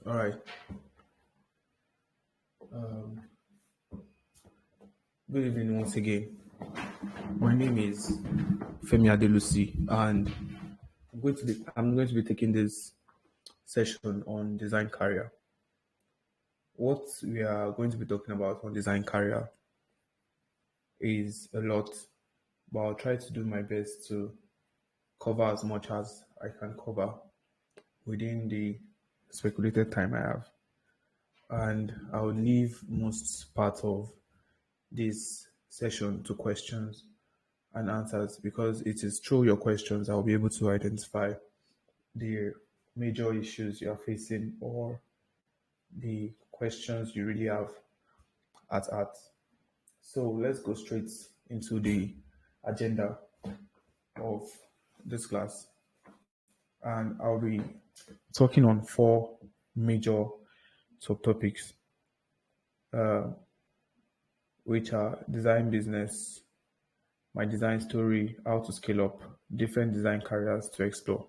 All right. Um, Good evening once again. My name is Femi Adebisi, and I'm going to be taking this session on design career. What we are going to be talking about on design career is a lot, but I'll try to do my best to cover as much as I can cover within the speculated time I have, and I'll leave most part of this session to questions and answers because it is through your questions I'll be able to identify the major issues you are facing or the questions you really have at heart. So let's go straight into the agenda of this class. And I'll be talking on four major subtopics, which are design business, my design story, how to scale up, different design careers to explore.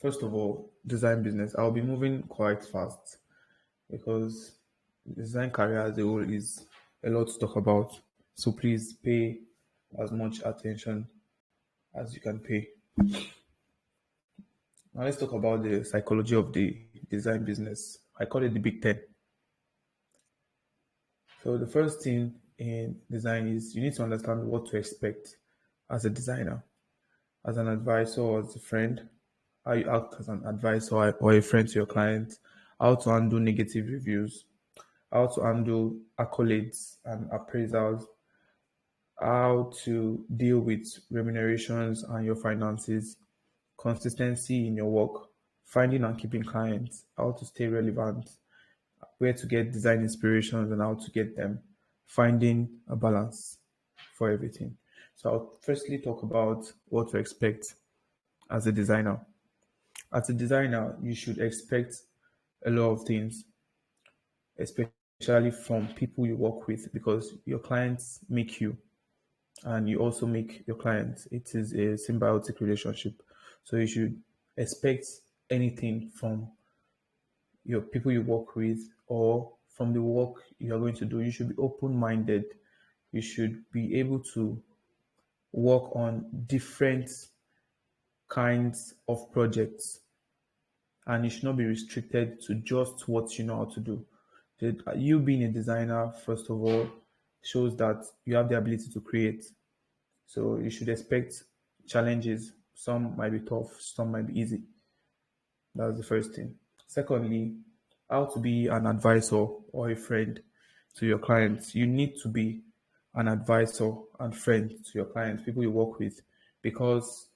First of all, design business. I'll be moving quite fast because design career as a whole is a lot to talk about. So please pay as much attention as you can pay. Now let's talk about the psychology of the design business. I call it the Big Ten. So the first thing in design is you need to understand what to expect as a designer, as an advisor or as a friend, how you act as an advisor or a friend to your client, how to handle negative reviews, how to handle accolades and appraisals, how to deal with remunerations and your finances, consistency in your work, finding and keeping clients, how to stay relevant, where to get design inspirations and how to get them, finding a balance for everything. So I'll firstly talk about what to expect as a designer. As a designer, you should expect a lot of things, especially from people you work with, because your clients make you and you also make your clients. It is a symbiotic relationship. So you should expect anything from your people you work with or from the work you are going to do. You should be open minded. You should be able to work on different kinds of projects and you should not be restricted to just what you know how to do. You being a designer, first of all, shows that you have the ability to create. So you should expect challenges. Some might be tough, some might be easy. That's the first thing. Secondly, how to be an advisor or a friend to your clients. You need to be an advisor and friend to your clients, people you work with, because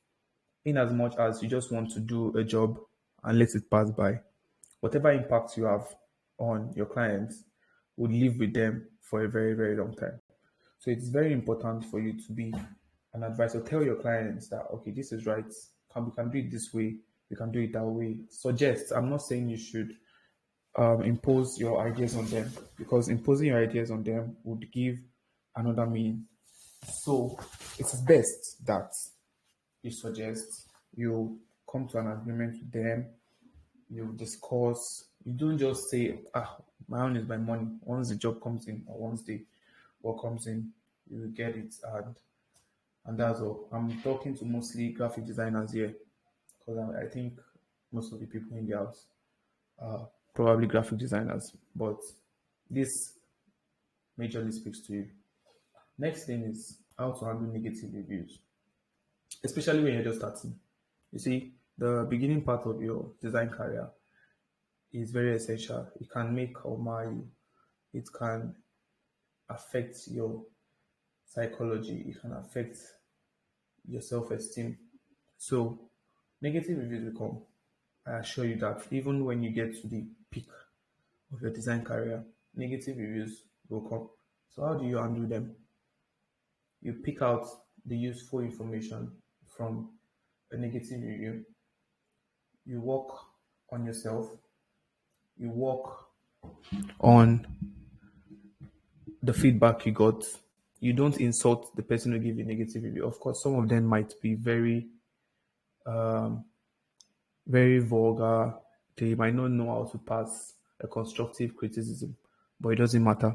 in as much as you just want to do a job and let it pass by, whatever impact you have on your clients would live with them for a very, very long time. So it's very important for you to be an advisor. Tell your clients that okay, this is right. We can do it this way. We can do it that way. Suggest. I'm not saying you should impose your ideas on them because imposing your ideas on them would give another meaning. So it is best that you suggest, you come to an agreement with them, you discuss. You don't just say, my own is my money. Once the job comes in or once the work comes in, you get it. And that's all. I'm talking to mostly graphic designers here because I think most of the people in the house are probably graphic designers. But this majorly speaks to you. Next thing is how to handle negative reviews, especially when you're just starting. You see, the beginning part of your design career is very essential. It can make or mar you. It can affect your psychology. It can affect your self-esteem. So negative reviews will come. I assure you that even when you get to the peak of your design career, negative reviews will come. So how do you handle them? You pick out the useful information from a negative review. You work on yourself. You work on the feedback you got. You don't insult the person who gave you negative review. Of course, some of them might be very, very vulgar. They might not know how to pass a constructive criticism, but it doesn't matter.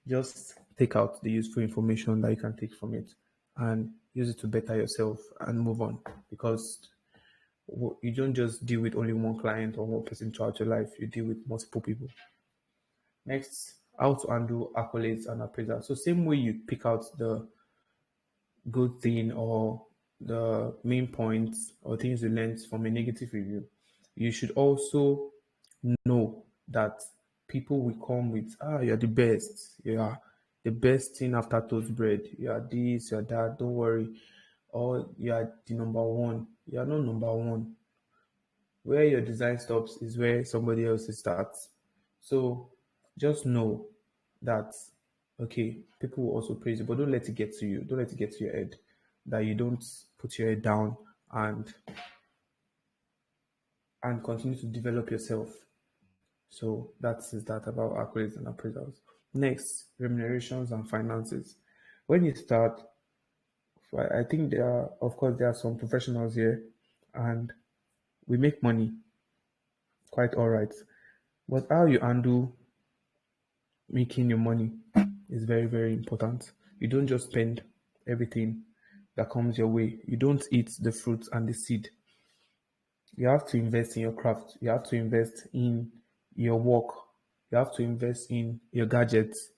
Just take out the useful information that you can take from it and use it to better yourself and move on, because you don't just deal with only one client or one person throughout your life, you deal with multiple people. Next, how to handle accolades and appraisal. So same way you pick out the good thing or the main points or things you learned from a negative review, you should also know that people will come with, you're the best, you are the best thing after toast bread, you are this, you are that, don't worry, or you are the number one. You are not number one. Where your design stops is where somebody else starts. So just know that, okay, people will also praise you, but don't let it get to you. Don't let it get to your head. That you don't put your head down and continue to develop yourself. So that's that about accolades and appraisals. Next, remunerations and finances. When you start, I think of course, there are some professionals here, and we make money quite all right. But how you handle making your money is very, very important. You don't just spend everything that comes your way. You don't eat the fruit and the seed. You have to invest in your craft. You have to invest in your work. You have to invest in your gadgets.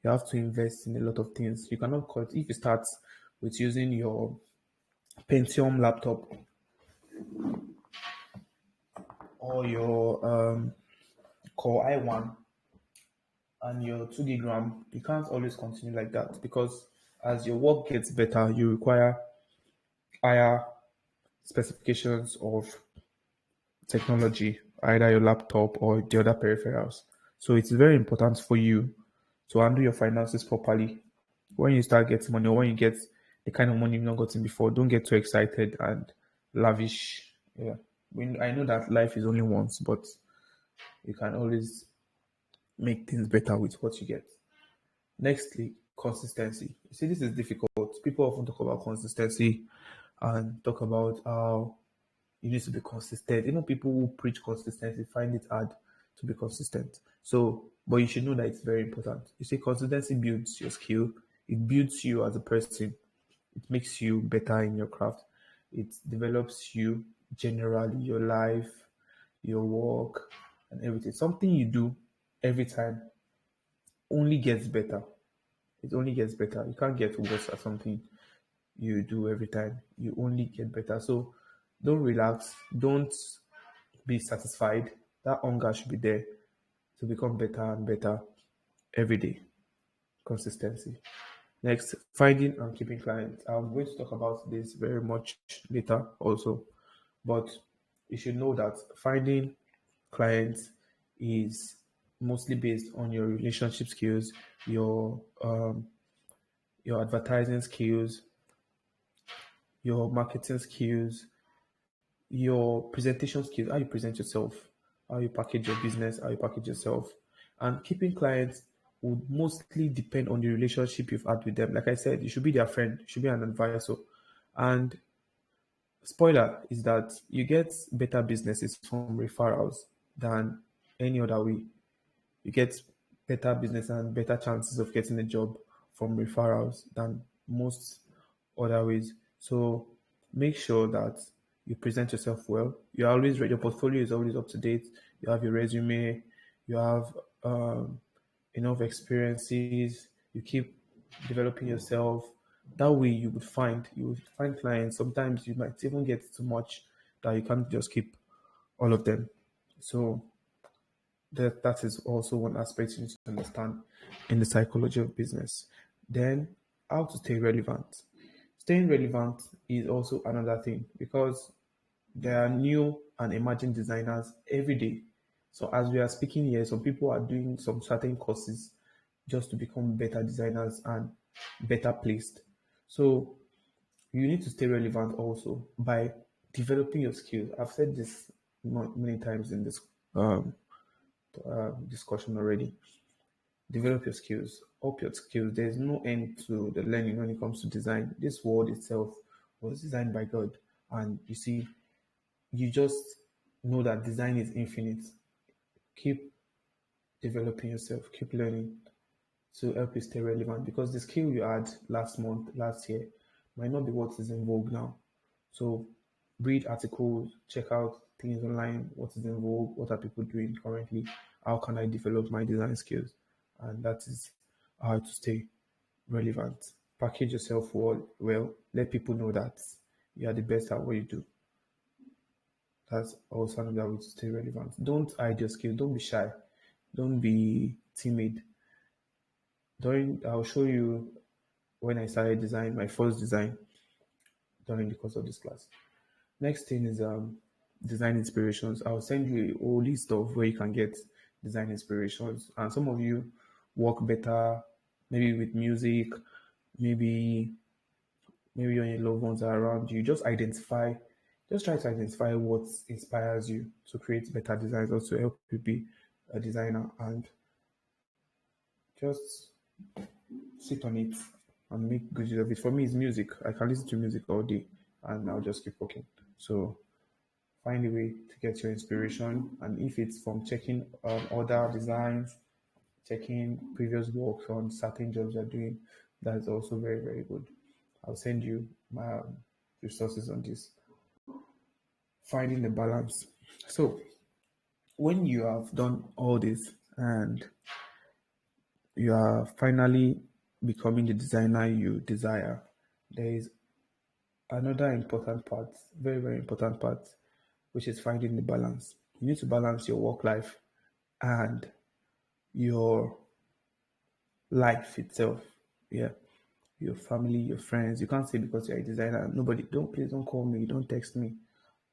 You have to invest in a lot of things. You cannot cut if you start with using your Pentium laptop or your Core i1 and your 2 gig RAM. You can't always continue like that, because as your work gets better, you require higher specifications of technology, either your laptop or the other peripherals. So it's very important for you to handle your finances properly. When you start getting money, or when you get the kind of money you've not gotten before, don't get too excited and lavish. Yeah. I know that life is only once, but you can always make things better with what you get. Nextly, consistency. You see, this is difficult. People often talk about consistency and talk about how you need to be consistent. Even people who preach consistency find it hard to be consistent. So, but you should know that it's very important. You see, consistency builds your skill, it builds you as a person, it makes you better in your craft, it develops you generally, your life, your work, and everything. Something you do every time only gets better. It only gets better. You can't get worse at something you do every time. You only get better. So don't relax. Don't be satisfied. That hunger should be there to become better and better every day. Consistency. Next, finding and keeping clients. I'm going to talk about this very much later also, but you should know that finding clients is mostly based on your relationship skills, your um, your advertising skills, your marketing skills, your presentation skills, how you present yourself, how you package your business, how you package yourself. And keeping clients would mostly depend on the relationship you've had with them. Like I said, you should be their friend, you should be an advisor. And spoiler is that you get better businesses from referrals than any other way. You get better business and better chances of getting a job from referrals than most other ways. So make sure that you present yourself well. You always read, your portfolio is always up to date. You have your resume. You have enough experiences. You keep developing yourself. That way, you would find clients. Sometimes you might even get too much that you can't just keep all of them. So that is also one aspect you need to understand in the psychology of business. Then, how to stay relevant. Staying relevant is also another thing, because there are new and emerging designers every day. So as we are speaking here, some people are doing some certain courses just to become better designers and better placed. So you need to stay relevant also by developing your skills. I've said this many times in this um, discussion already. Develop your skills, up your skills. There's no end to the learning when it comes to design. This world itself was designed by God, and you see, you just know that design is infinite. Keep developing yourself, keep learning to help you stay relevant because the skill you had last month, last year, might not be what is in vogue now. So read articles, check out things online, what is in vogue, what are people doing currently, how can I develop my design skills? And that is how to stay relevant. Package yourself well, let people know that you are the best at what you do. That's also another way to stay relevant. Don't hide your skills, don't be shy, don't be timid. I'll show you when I started design, my first design during the course of this class. Next thing is design inspirations. I'll send you a whole list of where you can get design inspirations. And some of you work better maybe with music, maybe when your loved ones are around you. Just try to identify what inspires you to create better designs or to help you be a designer and just sit on it and make good use of it. For me, it's music. I can listen to music all day and I'll just keep working. So find a way to get your inspiration. And if it's from checking other designs, checking previous works on certain jobs you're doing, that's also very, very good. I'll send you my resources on this. Finding the balance. So when you have done all this and you are finally becoming the designer you desire, there is another important part, very, very important part, which is finding the balance. You need to balance your work life and your life itself. Yeah. Your family, your friends. You can't say because you're a designer, nobody, please don't call me, don't text me.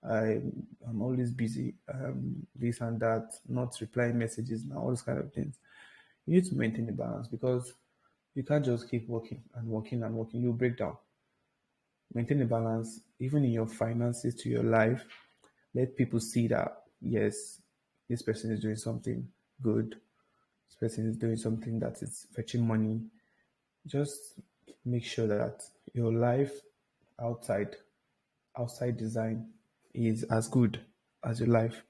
I'm always busy, this and that, not replying messages now, all those kind of things. You need to maintain the balance because you can't just keep working and working and working. You break down. Maintain a balance, even in your finances to your life. Let people see that, yes, this person is doing something good. This person is doing something that is fetching money. Just make sure that your life outside outside design is as good as your life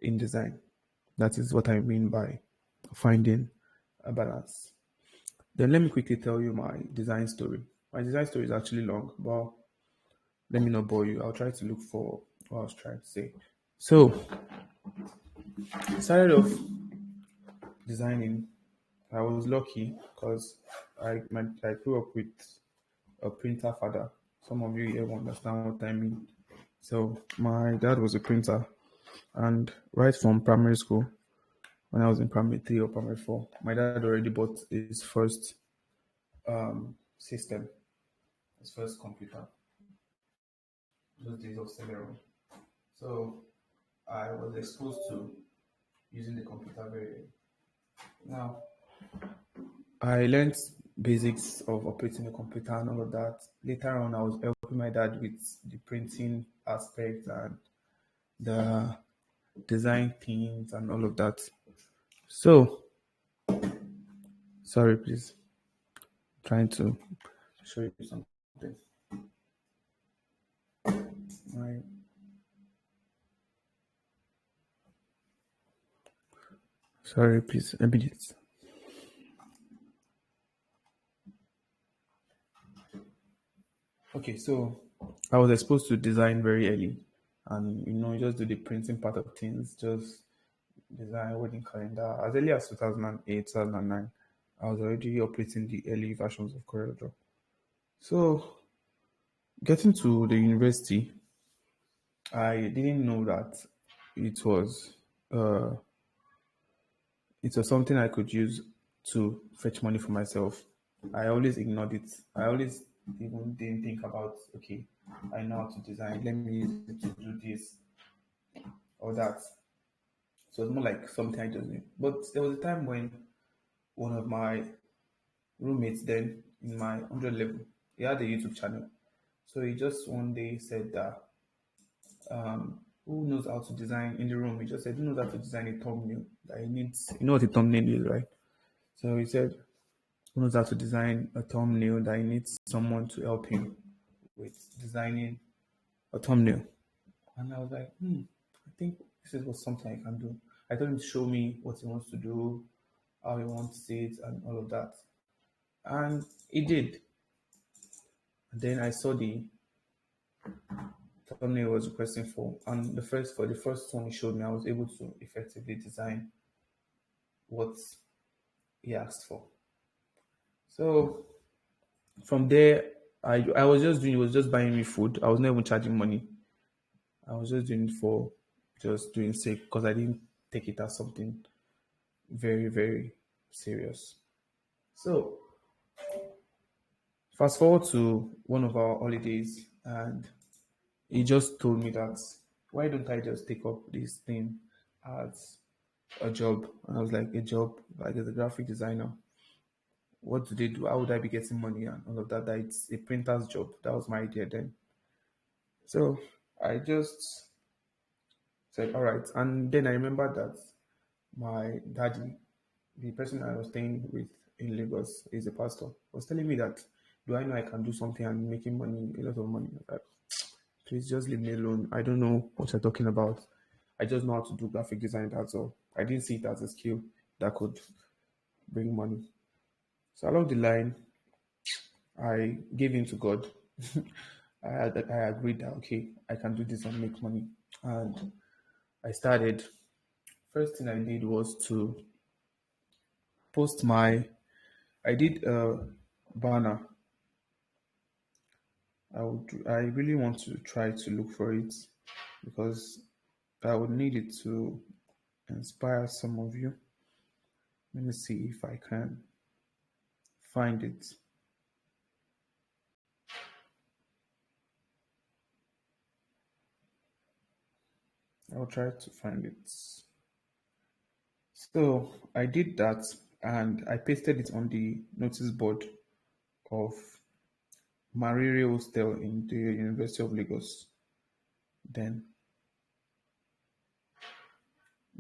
in design. That is what I mean by finding a balance. Then let me quickly tell you my design story. My design story is actually long, but let me not bore you. I'll try to look for what I was trying to say. So, I started off designing. I was lucky because I grew up with a printer father. Some of you here will understand what I mean. So, my dad was a printer, and right from primary school, when I was in primary three or primary four, my dad already bought his first system, his first computer. Those days of Celeron. So I was exposed to using the computer very early. Now I learned basics of operating a computer and all of that. Later on, I was helping my dad with the printing aspect and the design things and all of that. So sorry, please. Trying to show you something. My sorry, please. A minute. Okay, so I was exposed to design very early, and just do the printing part of things, just design wedding calendar as early as 2008, 2009. I was already operating the early versions of CorelDRAW. So getting to the university, I didn't know that it was uh, it was something I could use to fetch money for myself. I always ignored it. I always even didn't think about, okay, I know how to design, let me use it to do this or that. So it's more like something I just knew. But there was a time when one of my roommates then in my 100 level, he had a YouTube channel. So he just one day said that, who knows how to design in the room? He just said, who knows how to design a thumbnail that he needs? You know what a thumbnail is, right? So he said, who knows how to design a thumbnail that he needs someone to help him with designing a thumbnail. And I was like, think this is what something I can do. I told him to show me what he wants to do, how he wants it, and all of that. And he did. And then I saw the thumbnail he was requesting for, and the first one he showed me, I was able to effectively design what he asked for. So from there, I was just doing. He was just buying me food. I was not even charging money. I was just doing it for just doing sake because I didn't take it as something very, very serious. So fast forward to one of our holidays, and he just told me that why don't I just take up this thing as a job? And I was like, a job, like as a graphic designer. What do they do? How would I be getting money and all of that? That it's a printer's job. That was my idea then. So I just said, all right. And then I remember that my daddy, the person I was staying with in Lagos, is a pastor, was telling me that, do I know I can do something and making money, a lot of money? I was like, please just leave me alone. I don't know what you're talking about. I just know how to do graphic design, that's all. I didn't see it as a skill that could bring money. So along the line, I gave in to God. I agreed that okay, I can do this and make money. And I started. First thing I did was to post my. I did a banner. I really want to try to look for it because I would need it to inspire some of you. Let me see if I can find it. I'll try to find it. So I did that and I pasted it on the notice board of Mariri Hostel in the University of Lagos. Then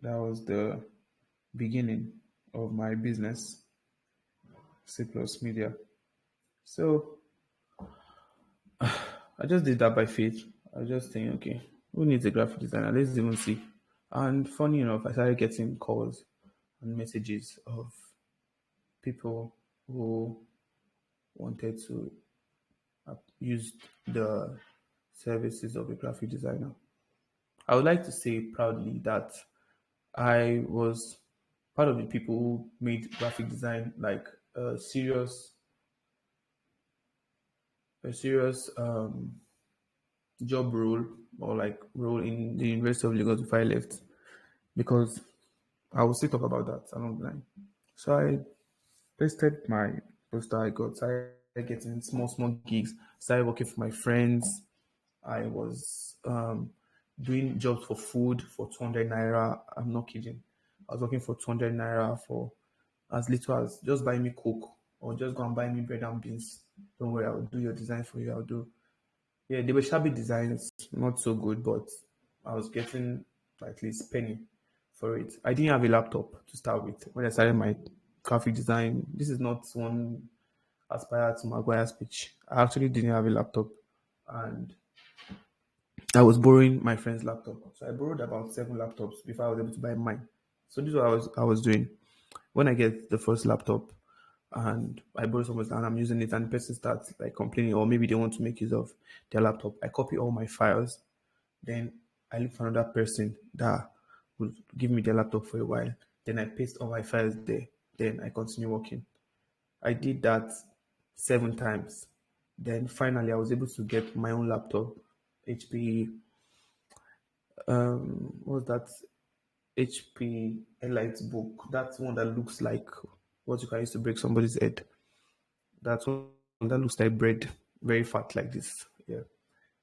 that was the beginning of my business, CeePlus Media. So I just did that by faith. I was just saying, okay, who needs a graphic designer? Let's even see. And funny enough, I started getting calls and messages of people who wanted to use the services of a graphic designer. I would like to say proudly that I was part of the people who made graphic design like a serious job role or like role in the University of Lagos before I left because I will still talk about that along the line. So I pasted my poster I got, started getting small gigs, started working for my friends. I was doing jobs for food for 200 naira. I'm not kidding. I was working for 200 naira for as little as just buy me coke or just go and buy me bread and beans. Don't worry, I'll do your design for you. I'll do. Yeah, they were shabby designs, not so good, but I was getting at least penny for it. I didn't have a laptop to start with when I started my graphic design. This is not one aspire to Maguire speech. I actually didn't have a laptop, and I was borrowing my friend's laptop. So I borrowed about 7 laptops before I was able to buy mine. So this is what I was doing. When I get the first laptop and I borrow someone's and I'm using it and the person starts like complaining or maybe they want to make use of their laptop, I copy all my files. Then I look for another person that will give me their laptop for a while. Then I paste all my files there. Then I continue working. I did that 7 times. Then finally I was able to get my own laptop, HP what's that HP Elite book. That's one that looks like what you can use to break somebody's head. That's one that looks like bread, very fat like this. Yeah,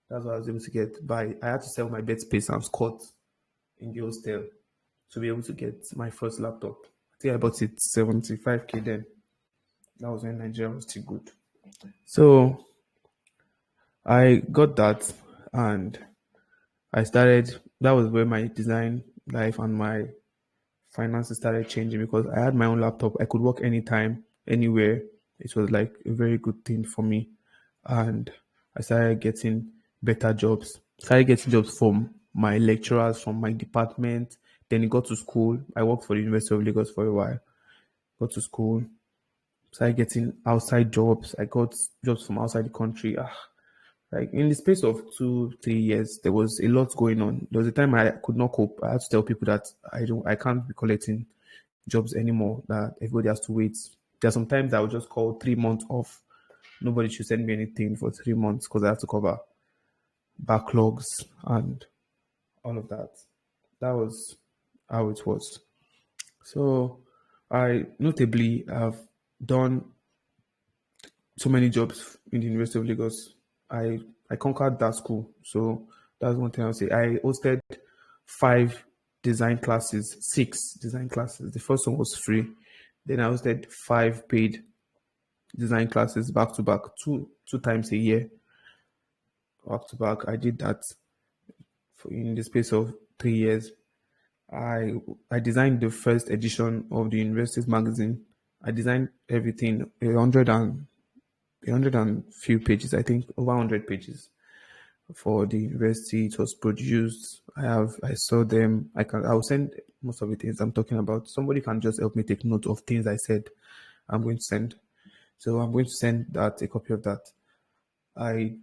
that's what I was able to get. By I had to sell my bed space and squat in the hostel to be able to get my first laptop. I think I bought it 75k then. That was when Nigeria was still good. So I got that and I started. That was where my design life and my finances started changing because I had my own laptop. I could work anytime, anywhere. It was like a very good thing for me. And I started getting better jobs. Started getting jobs from my lecturers from my department. Then it got to school. I worked for the University of Lagos for a while. Got to school, started getting outside jobs. I got jobs from outside the country. Like in the space of 2 3 years, there was a lot going on. There was a time I could not cope. I had to tell people that I can't be collecting jobs anymore. That everybody has to wait. There are sometimes I would just call 3 months off. Nobody should send me anything for 3 months because I have to cover backlogs and all of that. That was how it was. So I notably have done so many jobs in the University of Lagos. I conquered that school. So that's one thing I'll say. I hosted 5 design classes, 6 design classes. The first one was free. Then I hosted 5 paid design classes back to back, two times a year, back to back. I did that in the space of 3 years. I I designed the first edition of the university's magazine. I designed everything, a hundred and few pages, I think over 100 pages for the university. It was produced. I saw them. I'll send most of the things I'm talking about. Somebody can just help me take note of things I said I'm going to send. So I'm going to send that a copy of that. I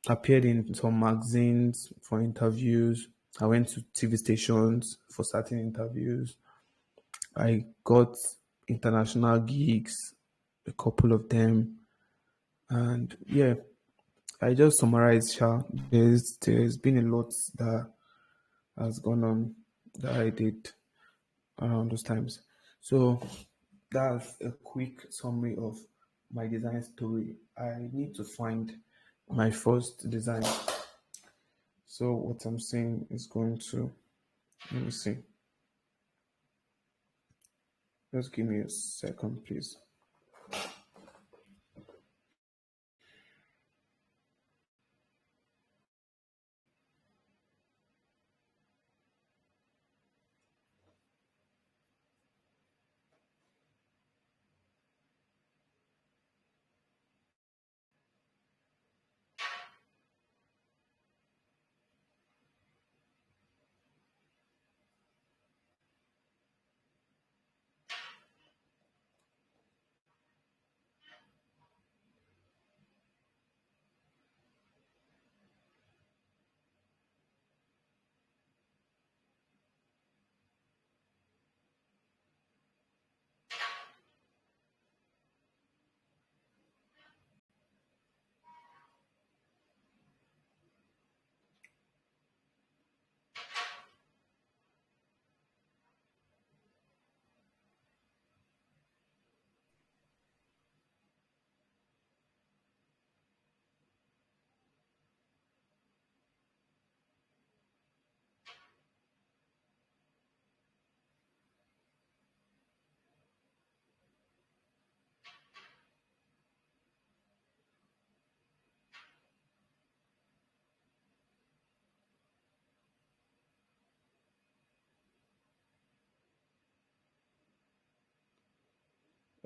appeared in some magazines for interviews. I went to TV stations for certain interviews. I got international gigs, a couple of them, and yeah, I just summarized. Sha, there's been a lot that has gone on that I did around those times. So that's a quick summary of my design story. I need to find my first design. So what I'm saying is going to, let me see. Just give me a second, please.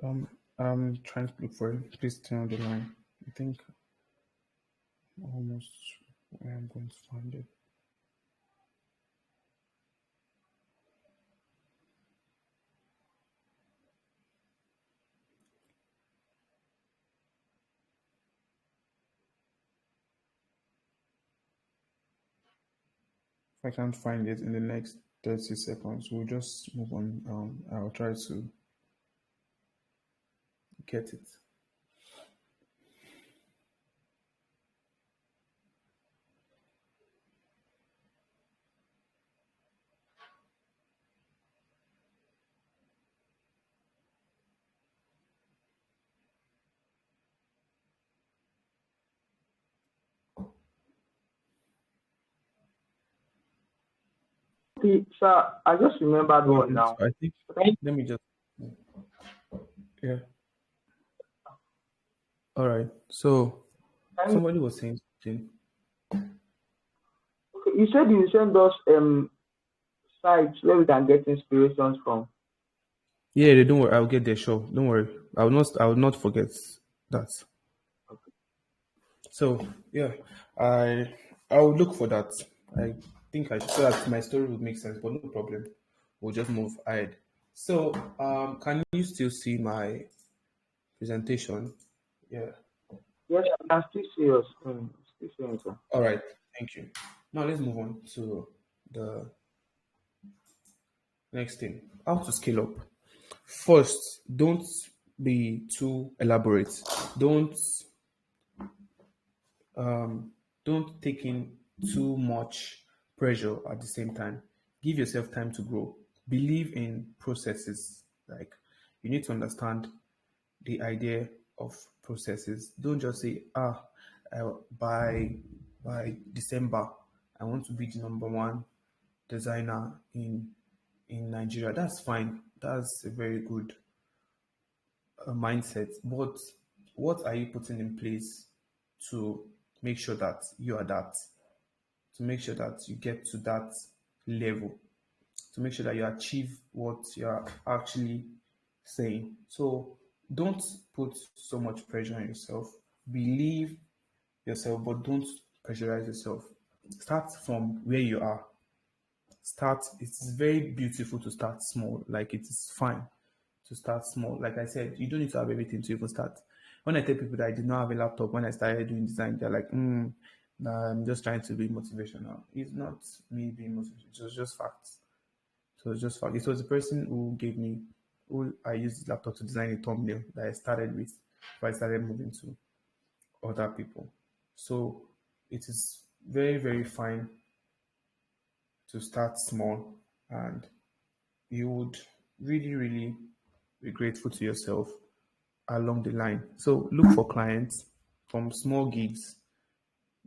Um, I'm trying to look for it. Please turn on the line. I think almost where I'm going to find it. If I can't find it in the next 30 seconds, we'll just move on. I'll try to get it. Okay, sir, I just remembered All one right. now. So I think, Can let me just, yeah. All right. So you, somebody was saying something. okay, you said you send us sites where we can get inspirations from. Yeah, they don't worry. I'll get there. Sure. Don't worry. I will not forget that. So yeah, I I will look for that. I think I should, so that my story would make sense, but no problem. We'll just move ahead. So, can you still see my presentation? Yeah. Yes, I can still see your screen. Still seeing it, sir. All right. Thank you. Now let's move on to the next thing. How to scale up. First, don't be too elaborate. Don't don't take in too much pressure at the same time. Give yourself time to grow. Believe in processes. Like you need to understand the idea of processes. Don't just say, by December, I want to be the number one designer in Nigeria. That's fine. That's a very good mindset. But what are you putting in place to make sure that you are that? To make sure that you get to that level? To make sure that you achieve what you're actually saying. So don't put so much pressure on yourself. Believe yourself, but don't pressurize yourself. Start from where you are. Start. It's very beautiful to start small. Like it is fine to start small. Like I said, you don't need to have everything to even start. When I tell people that I did not have a laptop when I started doing design, they're like, nah, I'm just trying to be motivational. It's not me being motivational. It was just facts. So it's just fact. It was the person who I used the laptop to design a thumbnail that I started with before I started moving to other people. So it is very, very fine to start small, and you would really, really be grateful to yourself along the line. So look for clients from small gigs.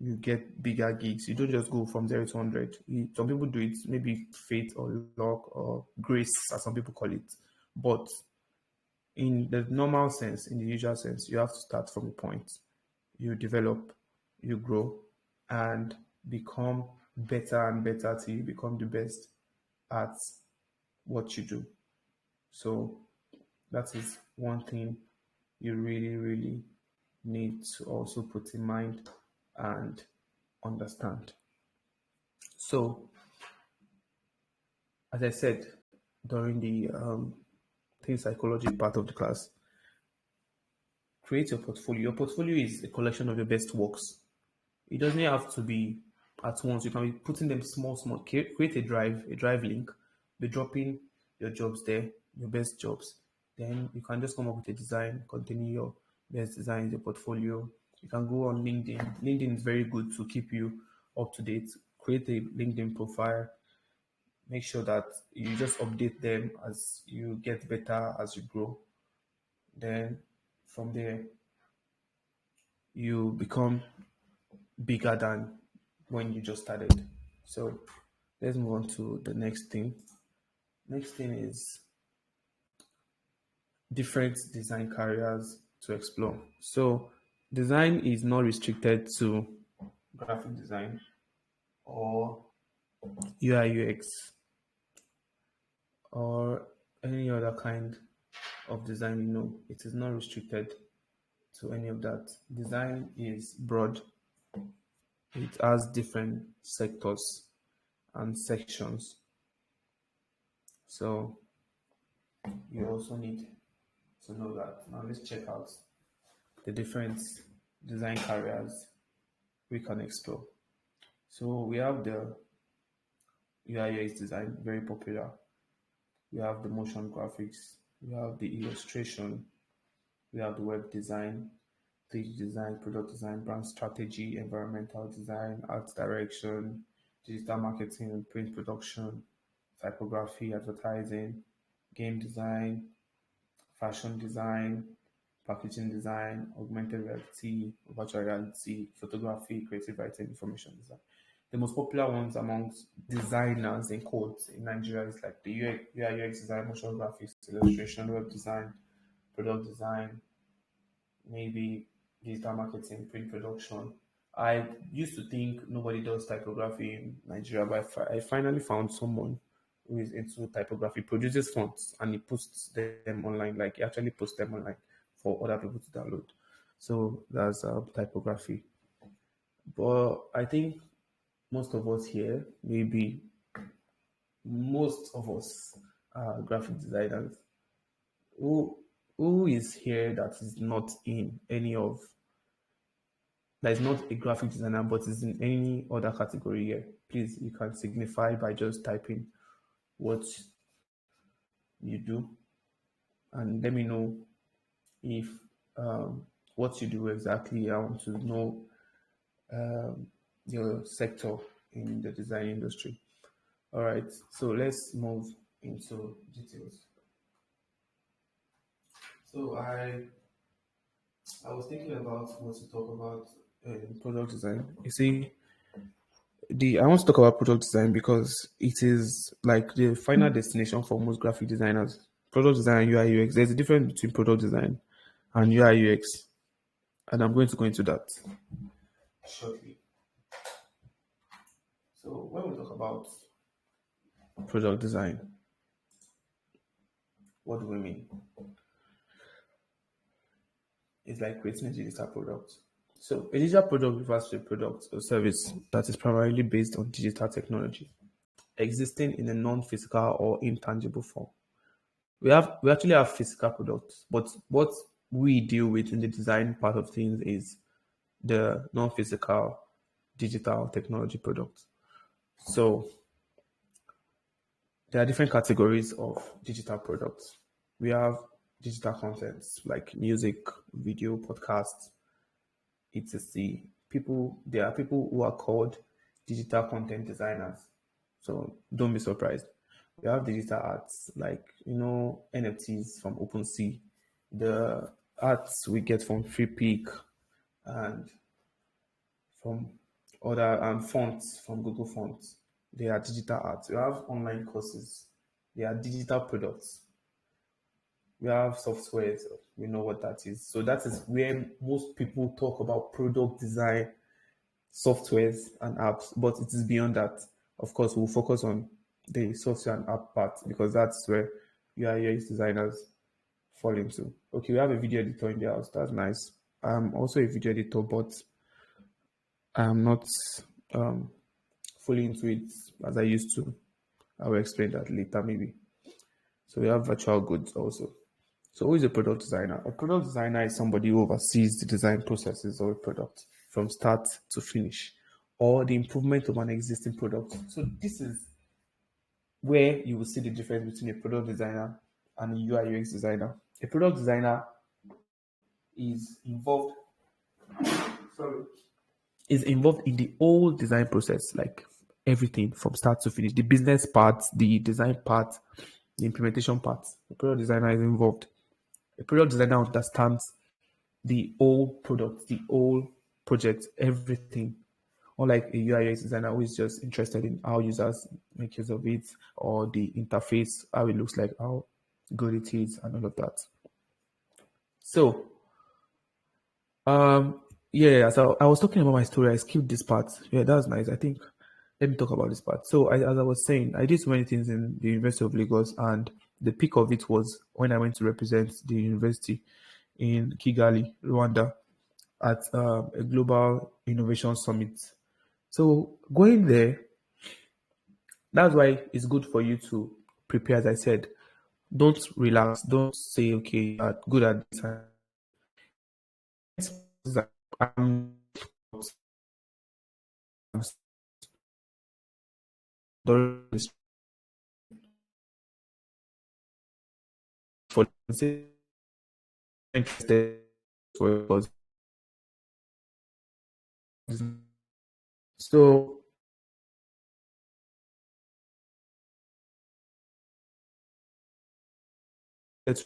You get bigger gigs. You don't just go from 0 to 100. Some people do it, maybe fate or luck or grace, as some people call it. But in the normal sense, in the usual sense, you have to start from a point. You develop, you grow, and become better and better till you become the best at what you do. So that is one thing you really, really need to also put in mind and understand. So, as I said during the thing psychology part of the class, create your portfolio. Your portfolio is a collection of your best works. It doesn't have to be at once. You can be putting them small, small. Create a drive link, be dropping your jobs there, your best jobs. Then you can just come up with a design, continue your best design in your portfolio. You can go on LinkedIn. LinkedIn is very good to keep you up to date. Create a LinkedIn profile. Make sure that you just update them as you get better, as you grow. Then from there, you become bigger than when you just started. So let's move on to the next thing. Next thing is different design careers to explore. So design is not restricted to graphic design or UI UX or any other kind of design. It is not restricted to any of that. Design is broad. It has different sectors and sections. So you also need to know that. Now let's check out the different design careers we can explore. So we have the UI/UX design, very popular. We have the motion graphics. We have the illustration. We have the web design, 3D design, product design, brand strategy, environmental design, art direction, digital marketing and print production, typography, advertising, game design, fashion design, packaging design, augmented reality, virtual reality, photography, creative writing, information design. The most popular ones amongst designers in quotes in Nigeria is like the UI UX design, motion graphics, illustration, web design, product design, maybe digital marketing, print production. I used to think nobody does typography in Nigeria, but I finally found someone who is into typography, produces fonts, and he posts them online. Like he actually posts them online for other people to download. So that's typography. But I think most of us here, maybe most of us are graphic designers. Who who is here that is not in any of that is not a graphic designer but is in any other category here? Please, you can signify by just typing what you do and let me know if what you do exactly. I want to know your sector in the design industry. All right, so let's move into details. So I was thinking about what to talk about in product design. You see, the I want to talk about product design because it is like the final destination for most graphic designers. Product design and UI UX. There's a difference between product design and UI UX, and I'm going to go into that shortly. So when we talk about product design, what do we mean? It's like creating a digital product. So a digital product refers to a product or service that is primarily based on digital technology, existing in a non-physical or intangible form. We actually have physical products, but what we deal with in the design part of things is the non-physical digital technology products. So there are different categories of digital products. We have digital contents like music, video, podcasts, etc. There are people who are called digital content designers. So don't be surprised. We have digital arts like NFTs from OpenSea, the arts we get from FreePic and from other fonts from Google Fonts. They are digital arts. We have online courses. They are digital products. We have softwares. We know what that is. So that is where most people talk about product design, softwares and apps, but it is beyond that. Of course, we'll focus on the software and app part because that's where UI UX designers fall into. Okay, we have a video editor in the house. That's nice. I'm also a video editor, but I'm not um, fully into it as I used to. I will explain that later, maybe. So we have virtual goods also. So who is a product designer? A product designer is somebody who oversees the design processes of a product from start to finish, or the improvement of an existing product. So this is where you will see the difference between a product designer and a UI UX designer. A product designer is involved sorry, is involved in the whole design process, like everything from start to finish. The business part, the design part, the implementation part. The product designer is involved. A product designer understands the whole product, the whole project, everything. Unlike a UI UX designer who is just interested in how users make use of it or the interface, how it looks like, how good it is, and all of that. So, yeah, so I was talking about my story. I skipped this part. Yeah, that's nice. I think let me talk about this part. So, as I was saying, I did so many things in the University of Lagos, and the peak of it was when I went to represent the university in Kigali, Rwanda, at a global innovation summit. So, going there, that's why it's good for you to prepare. As I said, don't relax. Don't say, okay, I'm good at this. I'm for interested for so let's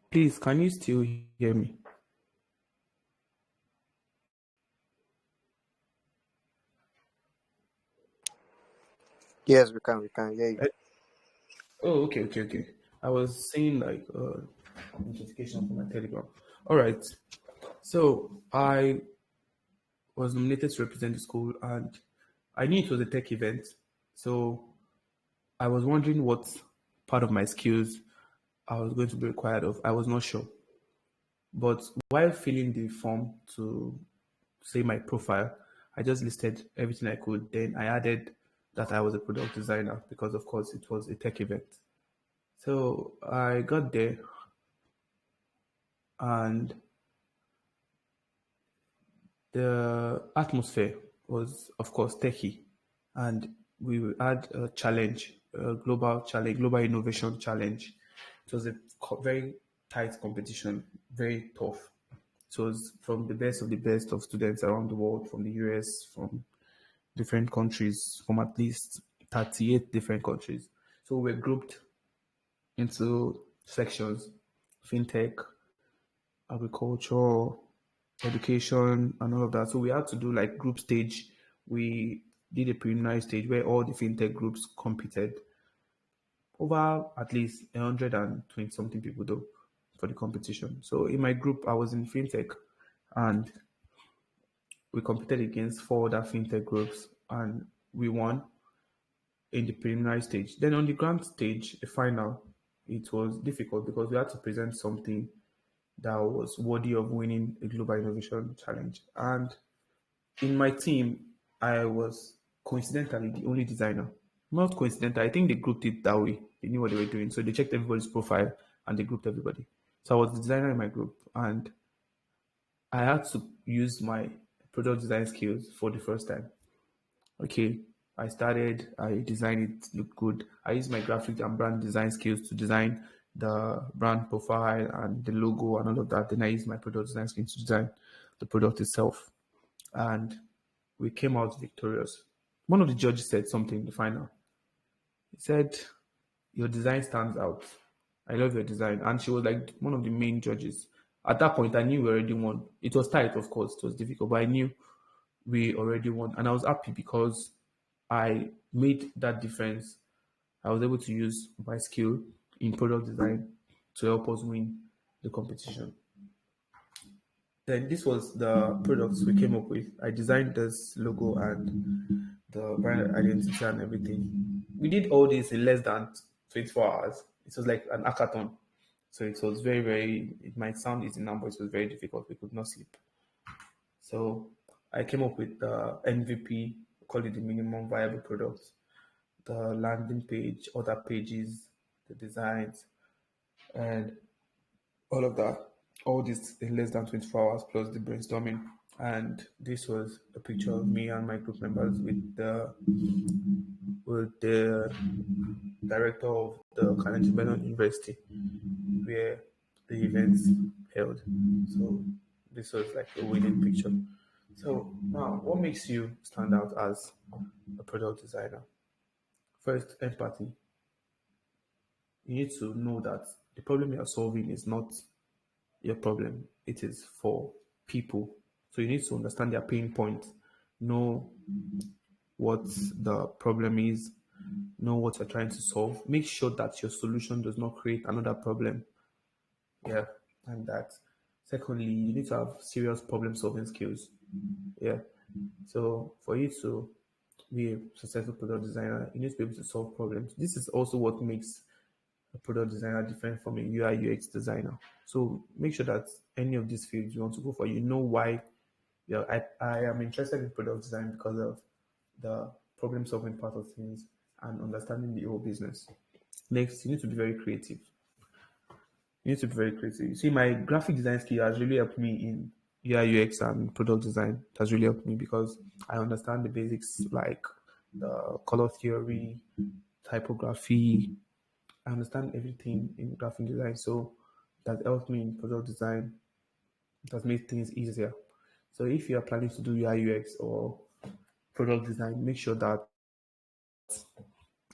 please, can you still hear me? Yes, we can hear you. Eh, Oh, okay, okay, okay. I was saying like notification for my Telegram. All right. So I was nominated to represent the school, and I knew it was a tech event. So I was wondering what part of my skills I was going to be required of. I was not sure. But while filling the form to say my profile, I just listed everything I could. Then I added that I was a product designer because, of course, it was a tech event. So I got there, and the atmosphere was, of course, techie. And we had a challenge, a global challenge, global innovation challenge. It was a very tight competition, very tough. It was from the best of the best of students around the world, from the US, from different countries, from at least 38 different countries. So we're grouped into sections: fintech, agriculture, education, and all of that. So we had to do like group stage. We did a preliminary stage where all the fintech groups competed. Over at least 120 something people though for the competition. So in my group, I was in fintech, and we competed against four other fintech groups, and we won in the preliminary stage. Then on the grand stage, the final, it was difficult because we had to present something that was worthy of winning a global innovation challenge. And in my team, I was coincidentally the only designer. Not coincidental, I think they grouped it that way. They knew what they were doing. So they checked everybody's profile and they grouped everybody. So I was the designer in my group, and I had to use my product design skills for the first time. Okay, I designed it look good. I used my graphic and brand design skills to design the brand profile and the logo and all of that. Then I used my product design skills to design the product itself. And we came out victorious. One of the judges said something in the final. He said, "Your design stands out. I love your design." And she was like one of the main judges. At that point, I knew we already won. It was tight, of course, it was difficult, but I knew we already won. And I was happy because I made that difference. I was able to use my skill in product design to help us win the competition. Then this was the products we came up with. I designed this logo and the brand identity and everything. We did all this in less than 24 hours. It was like an hackathon. So it was very, very, it might sound easy now, but it was very difficult. We could not sleep. So I came up with the MVP, call it the minimum viable product, the landing page, other pages, the designs, and all of that. All this in less than 24 hours plus the brainstorming. And this was a picture of me and my group members with the director of the Carnegie Mellon University where the events held. So this was like a winning picture. So now, what makes you stand out as a product designer? First, empathy. You need to know that the problem you are solving is not your problem. It is for people. So you need to understand their pain point, know what the problem is, know what you're trying to solve. Make sure that your solution does not create another problem. Yeah, and that. Secondly, you need to have serious problem solving skills. Yeah. So for you to be a successful product designer, you need to be able to solve problems. This is also what makes a product designer different from a UI UX designer. So make sure that any of these fields you want to go for, you know why. Yeah, I am interested in product design because of the problem solving part of things and understanding the whole business. Next, you need to be very creative. You need to be very creative. You see, my graphic design skill has really helped me in UI UX and product design. It has really helped me because I understand the basics like the color theory, typography. I understand everything in graphic design. So that helped me in product design. It has made things easier. So if you are planning to do UI UX or product design, make sure that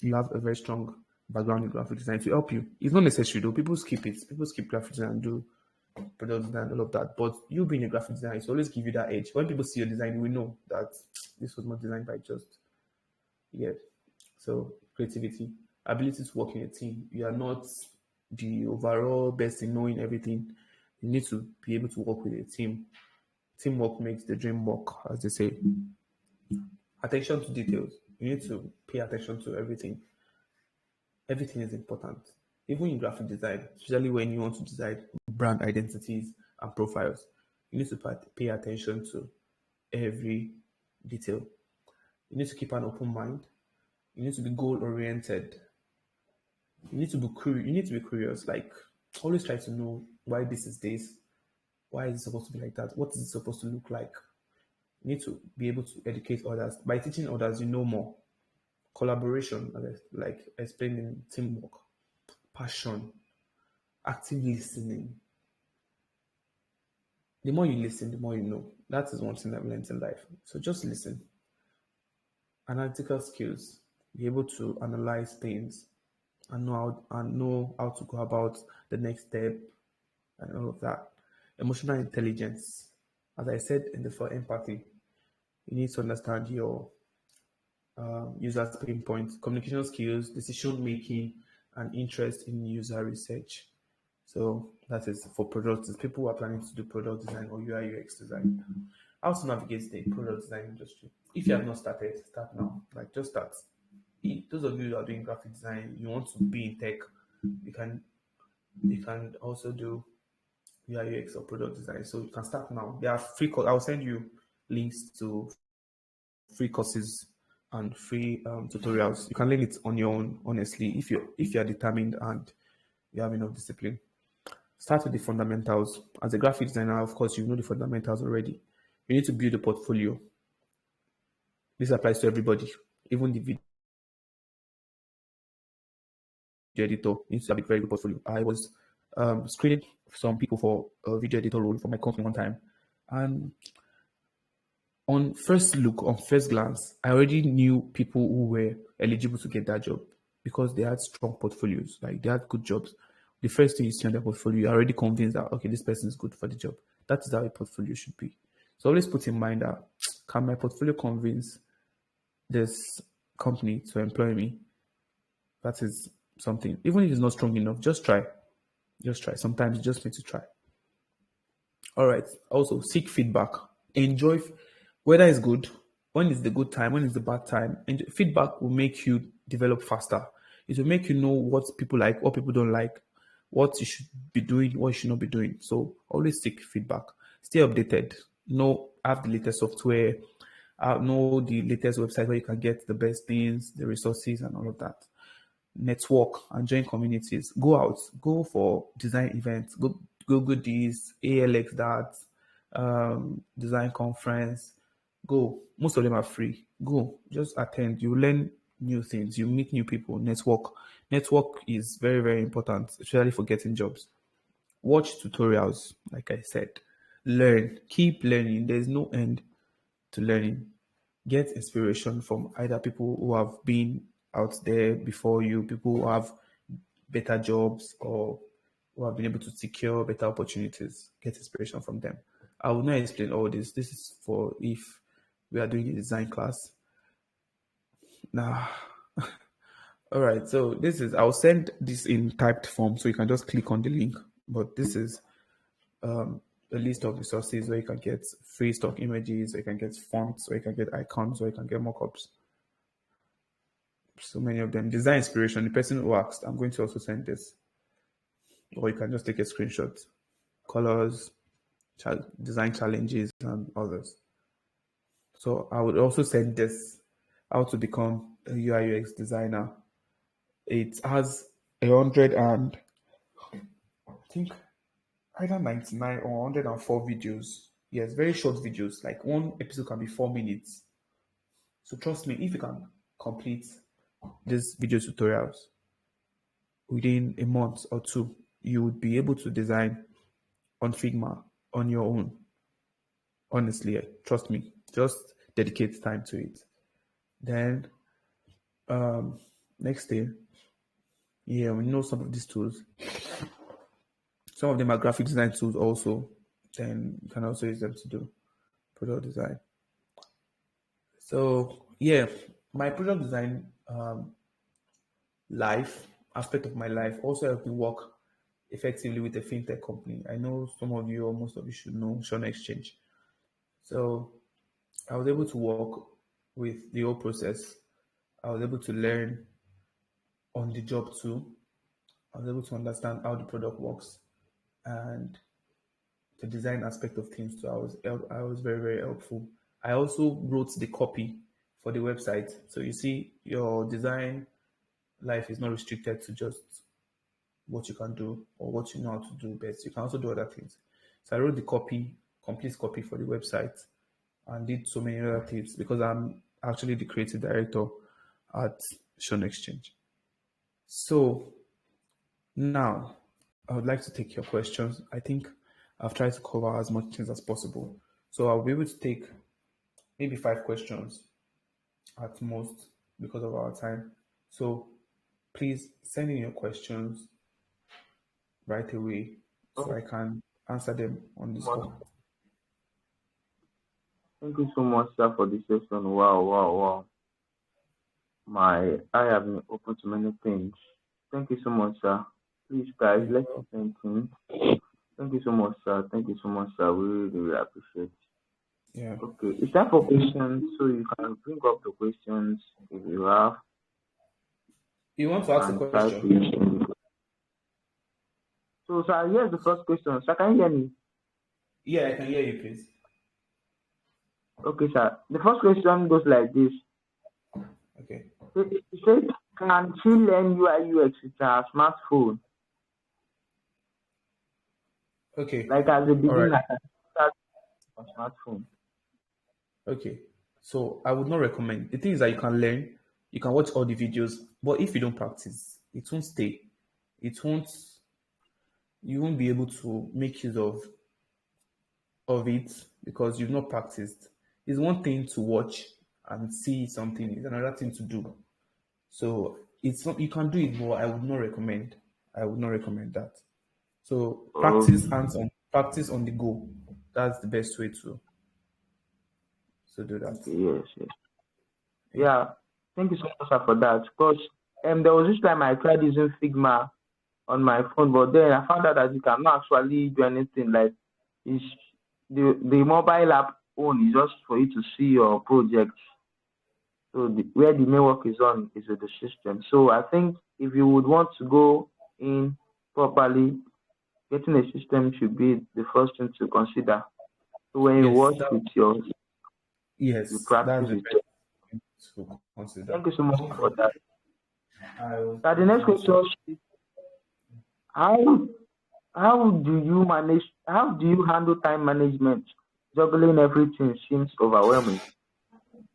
you have a very strong background in graphic design to help you. It's not necessary though. People skip it. People skip graphic design and do product design, all of that. But you being a graphic designer, it always give you that edge. When people see your design, we know that this was not designed by just yeah. So creativity, ability to work in a team. You are not the overall best in knowing everything. You need to be able to work with a team. Teamwork makes the dream work, as they say. Attention to details. You need to pay attention to everything. Everything is important. Even in graphic design, especially when you want to design brand identities and profiles, you need to pay attention to every detail. You need to keep an open mind. You need to be goal oriented. You need to be curious. You need to be curious. Like always try to know why this is this. Why is it supposed to be like that? What is it supposed to look like? You need to be able to educate others. By teaching others, you know more. Collaboration, like explaining teamwork, passion, active listening. The more you listen, the more you know. That is one thing I've learned in life. So just listen. Analytical skills, be able to analyze things and know how to go about the next step and all of that. Emotional intelligence, as I said in the for empathy, you need to understand your users' pain points, communication skills, decision making, and interest in user research. So that is for products. People who are planning to do product design or UI UX design. How to navigate the product design industry. If you have not started, start now. Like just start. Those of you who are doing graphic design, you want to be in tech, you can also do UI UX or product design. So you can start now. There are free courses. I'll send you links to free courses and free tutorials. You can learn it on your own, honestly, if you're determined and you have enough discipline. Start with the fundamentals. As a graphic designer, of course, you know the fundamentals already. You need to build a portfolio. This applies to everybody, even the video editor needs to have a very good portfolio. I was screening some people for a video editor role for my company one time, and on first look, on first glance, I already knew people who were eligible to get that job because they had strong portfolios, like they had good jobs. The first thing you see on their portfolio, you're already convinced that okay, this person is good for the job. That is how a portfolio should be. So always put in mind that can my portfolio convince this company to employ me? That is something. Even if it's not strong enough, just try. Just try. Sometimes you just need to try. All right. Also, seek feedback. Enjoy whether it's good, when is the good time, when is the bad time. And feedback will make you develop faster. It will make you know what people like, what people don't like, what you should be doing, what you should not be doing. So always seek feedback. Stay updated. Have the latest software. Know the latest website where you can get the best things, the resources, and all of that. Network and join communities. Go out, go for design events, go goodies, ALX that, design conference. Go. Most of them are free. Go. Just attend. You learn new things. You meet new people. Network. Network is very, very important, especially for getting jobs. Watch tutorials, like I said. Learn. Keep learning. There's no end to learning. Get inspiration from either people who have been out there before you, people who have better jobs or who have been able to secure better opportunities. Get inspiration from them. I will not explain all this. This is for if we are doing a design class. Now, all right. So I'll send this in typed form so you can just click on the link. But this is a list of resources where you can get free stock images, where you can get fonts, where you can get icons, where you can get mockups. So many of them. Design inspiration. The person who asked, I'm going to also send this. Or you can just take a screenshot. Colors, design challenges, and others. So I would also send this, how to become a UI UX designer. It has 100 and I think either 99 or 104 videos. Yes, very short videos. Like one episode can be 4 minutes. So trust me, if you can complete these video tutorials within a month or two, you would be able to design on Figma on your own. Honestly, trust me, just dedicate time to it. Then next day, yeah, we know some of these tools. Some of them are graphic design tools also. Then you can also use them to do product design. So yeah, my product design life aspect of my life also helped me work effectively with a fintech company. I know some of you or most of you should know Sean Exchange. So I was able to work with the whole process. I was able to learn on the job too. I was able to understand how the product works and the design aspect of things too. I was very, very helpful. I also wrote the copy for the website. So you see your design life is not restricted to just what you can do or what you know how to do best. You can also do other things. So I wrote the copy, complete copy for the website and did so many other things because I'm actually the creative director at Sean Exchange. So now I would like to take your questions. I think I've tried to cover as much things as possible. So I'll be able to take maybe 5 questions at most because of our time. So please send in your questions right away so Oh, I can answer them on this much. call. Thank you so much, sir, for this session. Wow, wow, wow. My I have been open to many things. Thank you so much, sir. Please, guys, Yeah, let's well, keep thinking. Thank you so much, sir. Thank you so much, sir. We really, really appreciate. yeah. Okay, it's time for questions, so you can bring up the questions if you have You want to ask a and try to question? use in the. So, sir, here's the first question. Sir, can you hear me? Yeah, I can hear you, please. Okay, sir. The first question goes like this. Okay. It says, can she learn UI UX with her smartphone? Okay. Like as a All right. beginner, can she start on smartphone? Okay. So I would not recommend. The thing is that you can learn, you can watch all the videos, but if you don't practice, it won't stay. It won't. You won't be able to make use of it because you've not practiced. It's one thing to watch and see something. It's another thing to do. So it's not you can do it, but I would not recommend. I would not recommend that. So practice Okay, hands on, practice on the go. That's the best way to do that. okay, yes, yes. Yeah. Yeah, thank you so much, sir, for that. Because there was this time I tried using Figma on my phone, but then I found out that you cannot actually do anything. Like, it's, the mobile app own is just for you to see your projects. So where the main work is on is with the system. So I think if you would want to go in properly, getting a system should be the first thing to consider. So when you Yes, watch with your, you that's practice the with best your. thing to consider. Thank you so much for that. I was Now the thank next you so question is how how do you handle time management? Juggling everything seems overwhelming.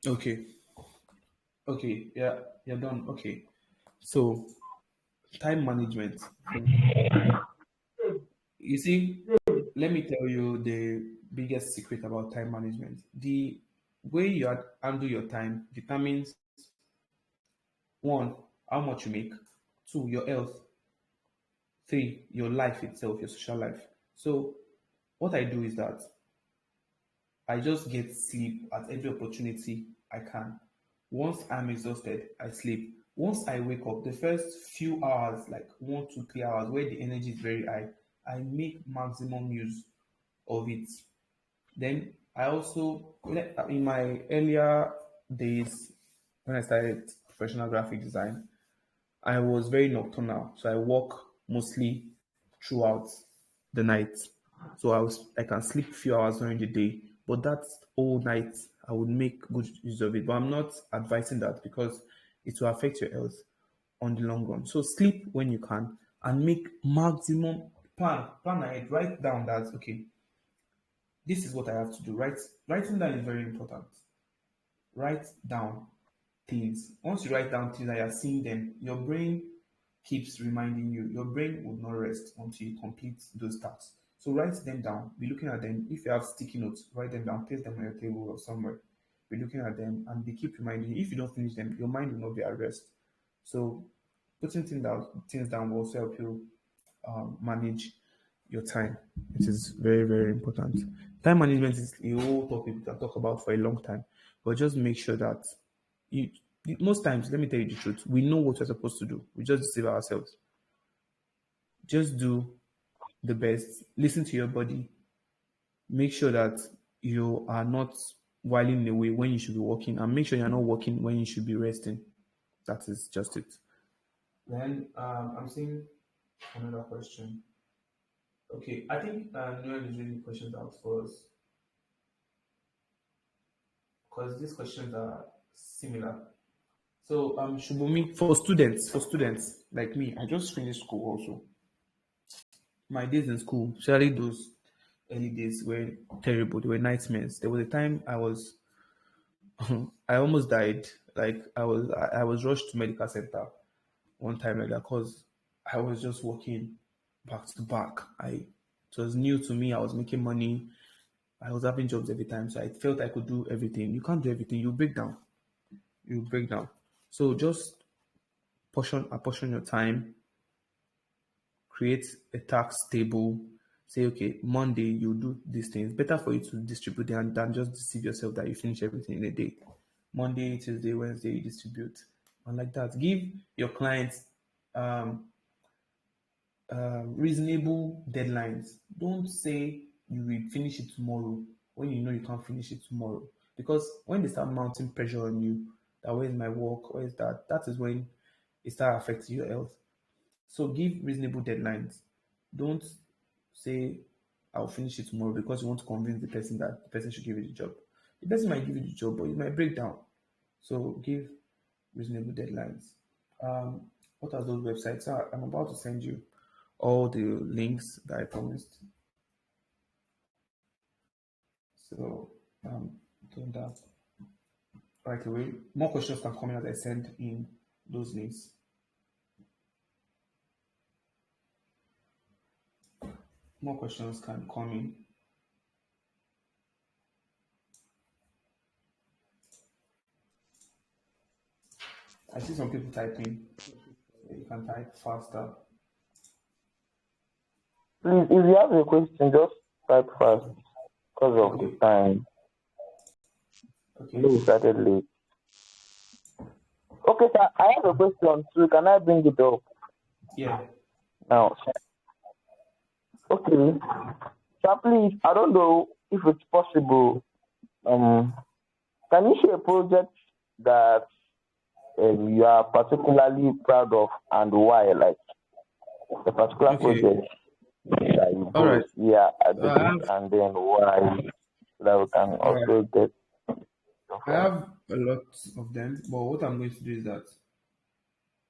okay. Okay, yeah, you're done. Okay. So time management. You see, let me tell you the biggest secret about time management. The way handle your time determines one, how much you make, two, your health, three, your life itself, your social life. So what I do is that I just get sleep at every opportunity I can. Once I'm exhausted, I sleep. Once I wake up, the first few hours, like 1 to 3 hours, where the energy is very high, I make maximum use of it. Then I also, in my earlier days, when I started professional graphic design, I was very nocturnal, so I work mostly throughout the night. So I can sleep a few hours during the day, but that whole night I would make good use of it. But I'm not advising that because it will affect your health on the long run. So sleep when you can and make maximum plan ahead. Write down that okay, this is what I have to do. Writing down is very important. Write down things. Once you write down things and you're seeing them, your brain keeps reminding you. Your brain will not rest until you complete those tasks. So write them down. Be looking at them. If you have sticky notes, write them down. Place them on your table or somewhere. Be looking at them and they keep reminding you. If you don't finish them, your mind will not be at rest. So putting things down will also help you manage your time. It is very, very important. Time management is a whole topic we can talk about for a long time, but just make sure that you Most times, let me tell you the truth, we know what we're supposed to do. We just deceive ourselves. Just do the best. Listen to your body. Make sure that you are not whiling away when you should be working, and make sure you're not working when you should be resting. That is just it. Then I'm seeing another question. Okay, I think Noel is reading questions out for us because these questions are similar. So Shubumi, for students like me, I just finished school also. My days in school, especially those early days, were terrible. They were nightmares. There was a time I was I almost died. Like I was rushed to medical center one time like that because I was just working back to back. It was new to me. I was making money. I was having jobs every time, so I felt I could do everything. You can't do everything. You break down. You break down. So just apportion your time. Create a task table. Say, okay, Monday you do these things. Better for you to distribute than just deceive yourself that you finish everything in a day. Monday, Tuesday, Wednesday, you distribute. And like that. Give your clients um, reasonable deadlines. Don't say you will finish it tomorrow when you know you can't finish it tomorrow. Because when they start mounting pressure on you, that where's my work, where's that, that is when it start affecting your health. So give reasonable deadlines. Don't say I'll finish it tomorrow because you want to convince the person that the person should give you the job. The person might give you the job, but you might break down. So give reasonable deadlines. What are those websites? I'm about to send you all the links that I promised. So doing that right away. More questions can come in as I send in those links. More questions can come in. I see some people typing. You can type faster. Please, if you have a question, just type fast because of the Okay. time. Okay. We started late. Okay, sir, I have a question too. Can I bring it up Yeah. now? Okay. Sir, please, I don't know if it's possible. Um, can you share a project that you are particularly proud of and why? Like a particular Okay. project that you All right. go, yeah, I So did it, and then why, so that we can all right. also get stuff I from it. have a lot of them, but what I'm going to do is that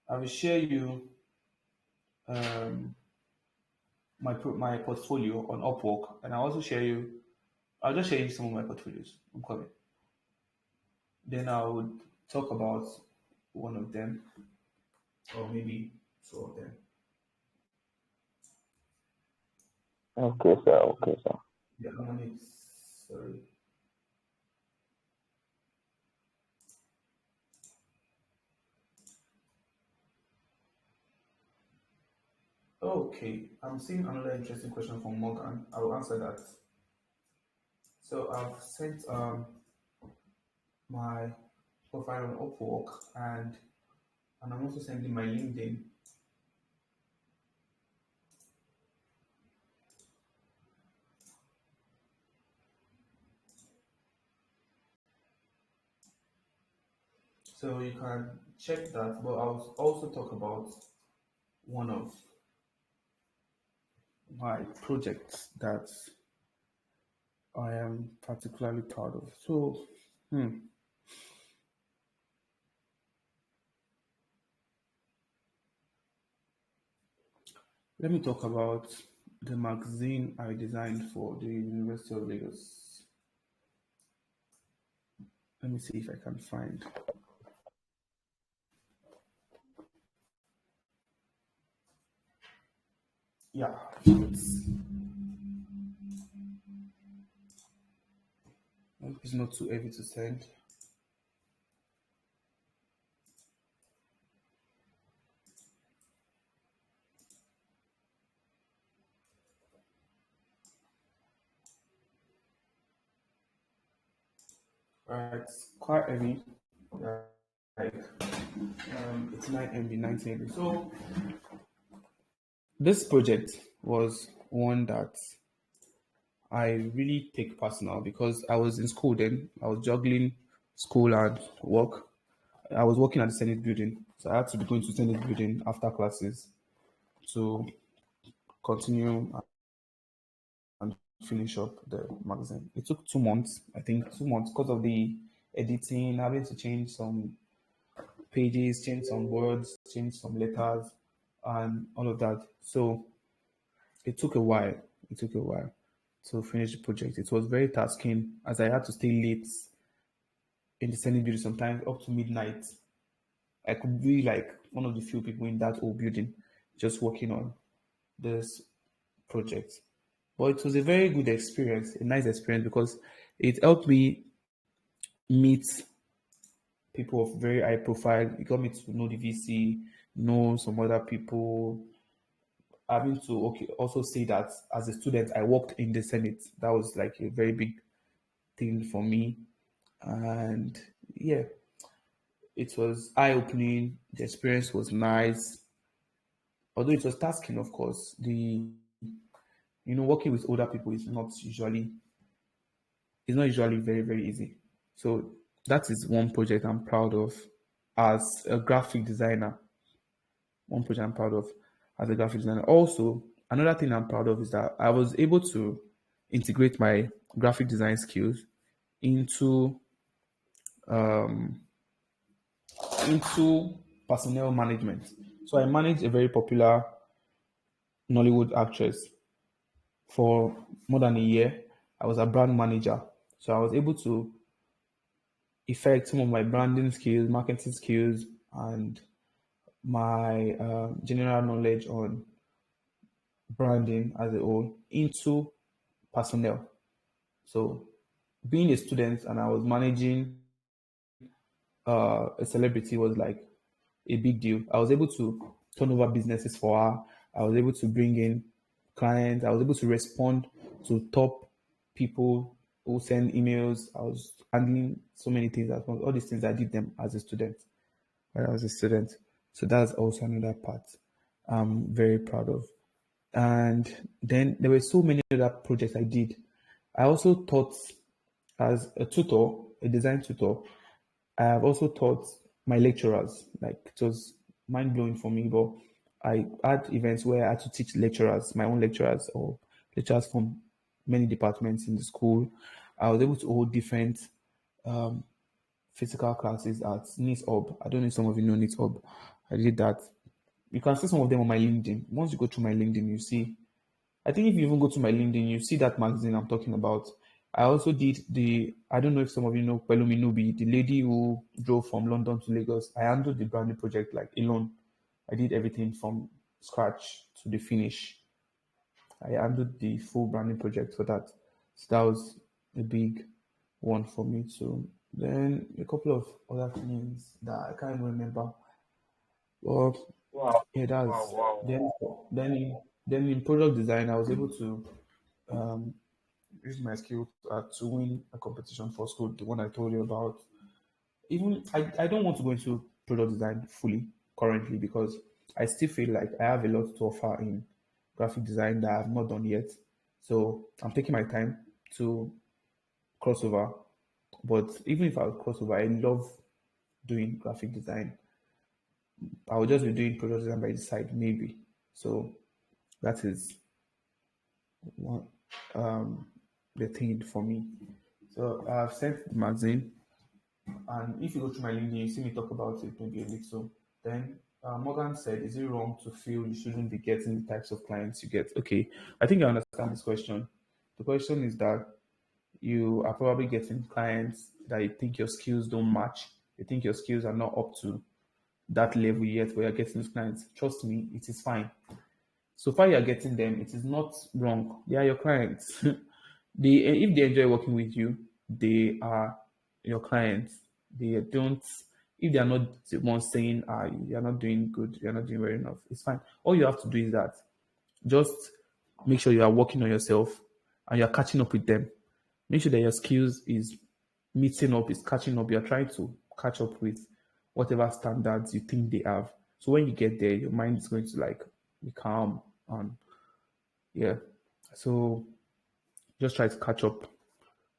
I will share you um, my portfolio on Upwork, and I'll also share you. I'll just share you some of my portfolios. I'm coming. Then I would talk about one of them, or maybe two of them. Okay, sir. Okay, sir. Yeah, I'm on it. Sorry. Okay, I'm seeing another interesting question from Morgan. I will answer that. So I've sent my profile on Upwork, and I'm also sending my LinkedIn. So you can check that. But I'll also talk about one of my projects that I am particularly proud of. So let me talk about the magazine I designed for the University of Lagos. Let me see if I can find. Yeah, it's not too heavy to send. Right, it's quite heavy. Yeah. it's 9 MB, 19 MB. So this project was one that I really take personal because I was in school then. I was juggling school and work. I was working at the Senate building, so I had to be going to Senate building after classes to continue and finish up the magazine. It took 2 months, I think 2 months, because of the editing, having to change some pages, change some words, change some letters, and all of that. So it took a while. It took a while to finish the project. It was very tasking as I had to stay late in the Senate building sometimes up to midnight. I could be like one of the few people in that old building just working on this project. But it was a very good experience, a nice experience because it helped me meet people of very high profile. It got me to know the VC, know some other people. Having to also say that as a student, I worked in the Senate. That was like a very big thing for me. And yeah, it was eye opening. The experience was nice. Although it was tasking, of course. Working with older people is not usually very, very easy. So that is one project I'm proud of as a graphic designer. One project I'm proud of as a graphic designer. Also, another thing I'm proud of is that I was able to integrate my graphic design skills into into personnel management. So I managed a very popular Nollywood actress for more than a year. I was a brand manager. So I was able to effect some of my branding skills, marketing skills, and my general knowledge on branding as a whole into personnel. So being a student and I was managing a celebrity was like a big deal. I was able to turn over businesses for her. I was able to bring in clients. I was able to respond to top people who send emails. I was handling so many things at once. All these things I did them as a student. When I was a student. So that's also another part I'm very proud of. And then there were so many other projects I did. I also taught as a tutor, a design tutor. I have also taught my lecturers. Like it was mind blowing for me, but I had events where I had to teach lecturers, my own lecturers, or lecturers from many departments in the school. I was able to hold different physical classes at NIS Hub. I don't know if some of you know NIS Hub. I did that. You can see some of them on my LinkedIn. Once you go to my LinkedIn, you see. I think if you even go to my LinkedIn, you see that magazine I'm talking about. I also did I don't know if some of you know Pelumi Nubi, the lady who drove from London to Lagos. I handled the branding project like alone. I did everything from scratch to the finish. I handled the full branding project for that. So that was a big one for me too. Then a couple of other things that I can't even remember. Well, Wow, yeah, wow, that's wow. then in product design, I was able to um, use my skill to win a competition for school, the one I told you about. Even I don't want to go into product design fully currently because I still feel like I have a lot to offer in graphic design that I've not done yet. So I'm taking my time to crossover. But even if I crossover, I love doing graphic design. I will just be doing product design by the side, maybe. So that is one the thing for me. So I've sent the magazine, and if you go to my LinkedIn, you see me talk about it maybe a little. Then Morgan said, "Is it wrong to feel you shouldn't be getting the types of clients you get?" Okay, I think I understand this question. The question is that you are probably getting clients that you think your skills don't match. You think your skills are not up to that level yet where you're getting those clients. Trust me, it is fine. So far you're getting them, it is not wrong. They are your clients. If they enjoy working with you, they are your clients. They don't if they are not the ones saying you're not doing good, you're not doing well enough, it's fine. All you have to do is that just make sure you are working on yourself and you're catching up with them. Make sure that your skills is meeting up, is catching up. You're trying to catch up with whatever standards you think they have. So when you get there, your mind is going to like be calm and yeah. So just try to catch up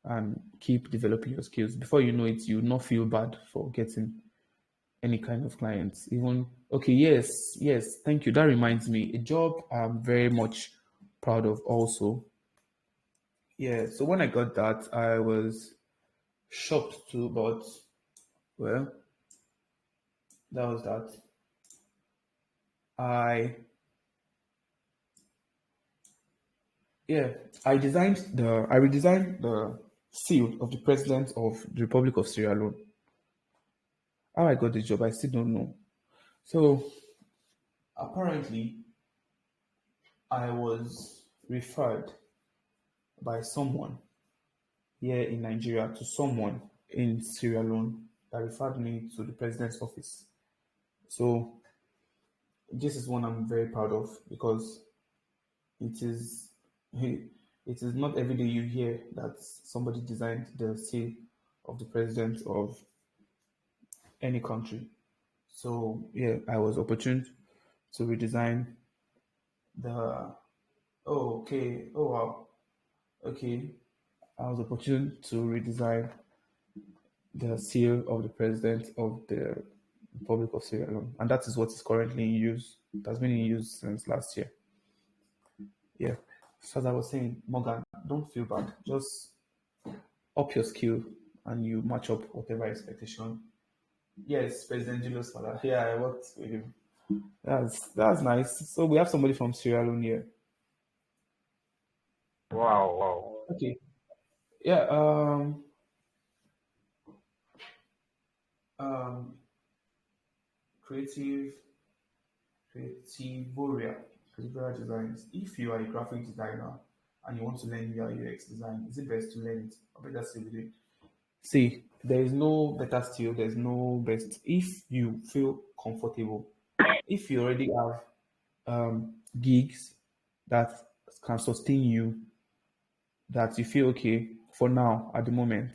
and keep developing your skills. Before you know it, you will not feel bad for getting any kind of clients. Even okay, yes, yes, thank you. That reminds me, a job I'm very much proud of also. Yeah, so when I got that, I was shocked too, but well, that was that. I yeah, I redesigned the seal of the president of the Republic of Sierra Leone. How I got the job, I still don't know. So apparently, I was referred by someone here in Nigeria to someone in Sierra Leone that referred me to the president's office. So this is one I'm very proud of because it is it is not every day you hear that somebody designed the seal of the president of any country. So yeah, I was opportune to redesign the oh wow. Okay. I was opportune to redesign the seal of the president of the Republic of Sierra Leone. And that is what is currently in use. It has been in use since last year. Yeah. So as I was saying, Morgan, don't feel bad. Just up your skill and you match up whatever expectation. Yes, President Julius father. Yeah, I worked with him. That's nice. So we have somebody from Sierra Leone here. Wow, wow. Okay. Yeah, um creative Creativoria, Creativoria Designs. If you are a graphic designer and you want to learn UI UX design, is it best to learn it or better still with it? See, there is no better still, there's no best. If you feel comfortable, if you already have gigs that can sustain you, that you feel okay for now at the moment.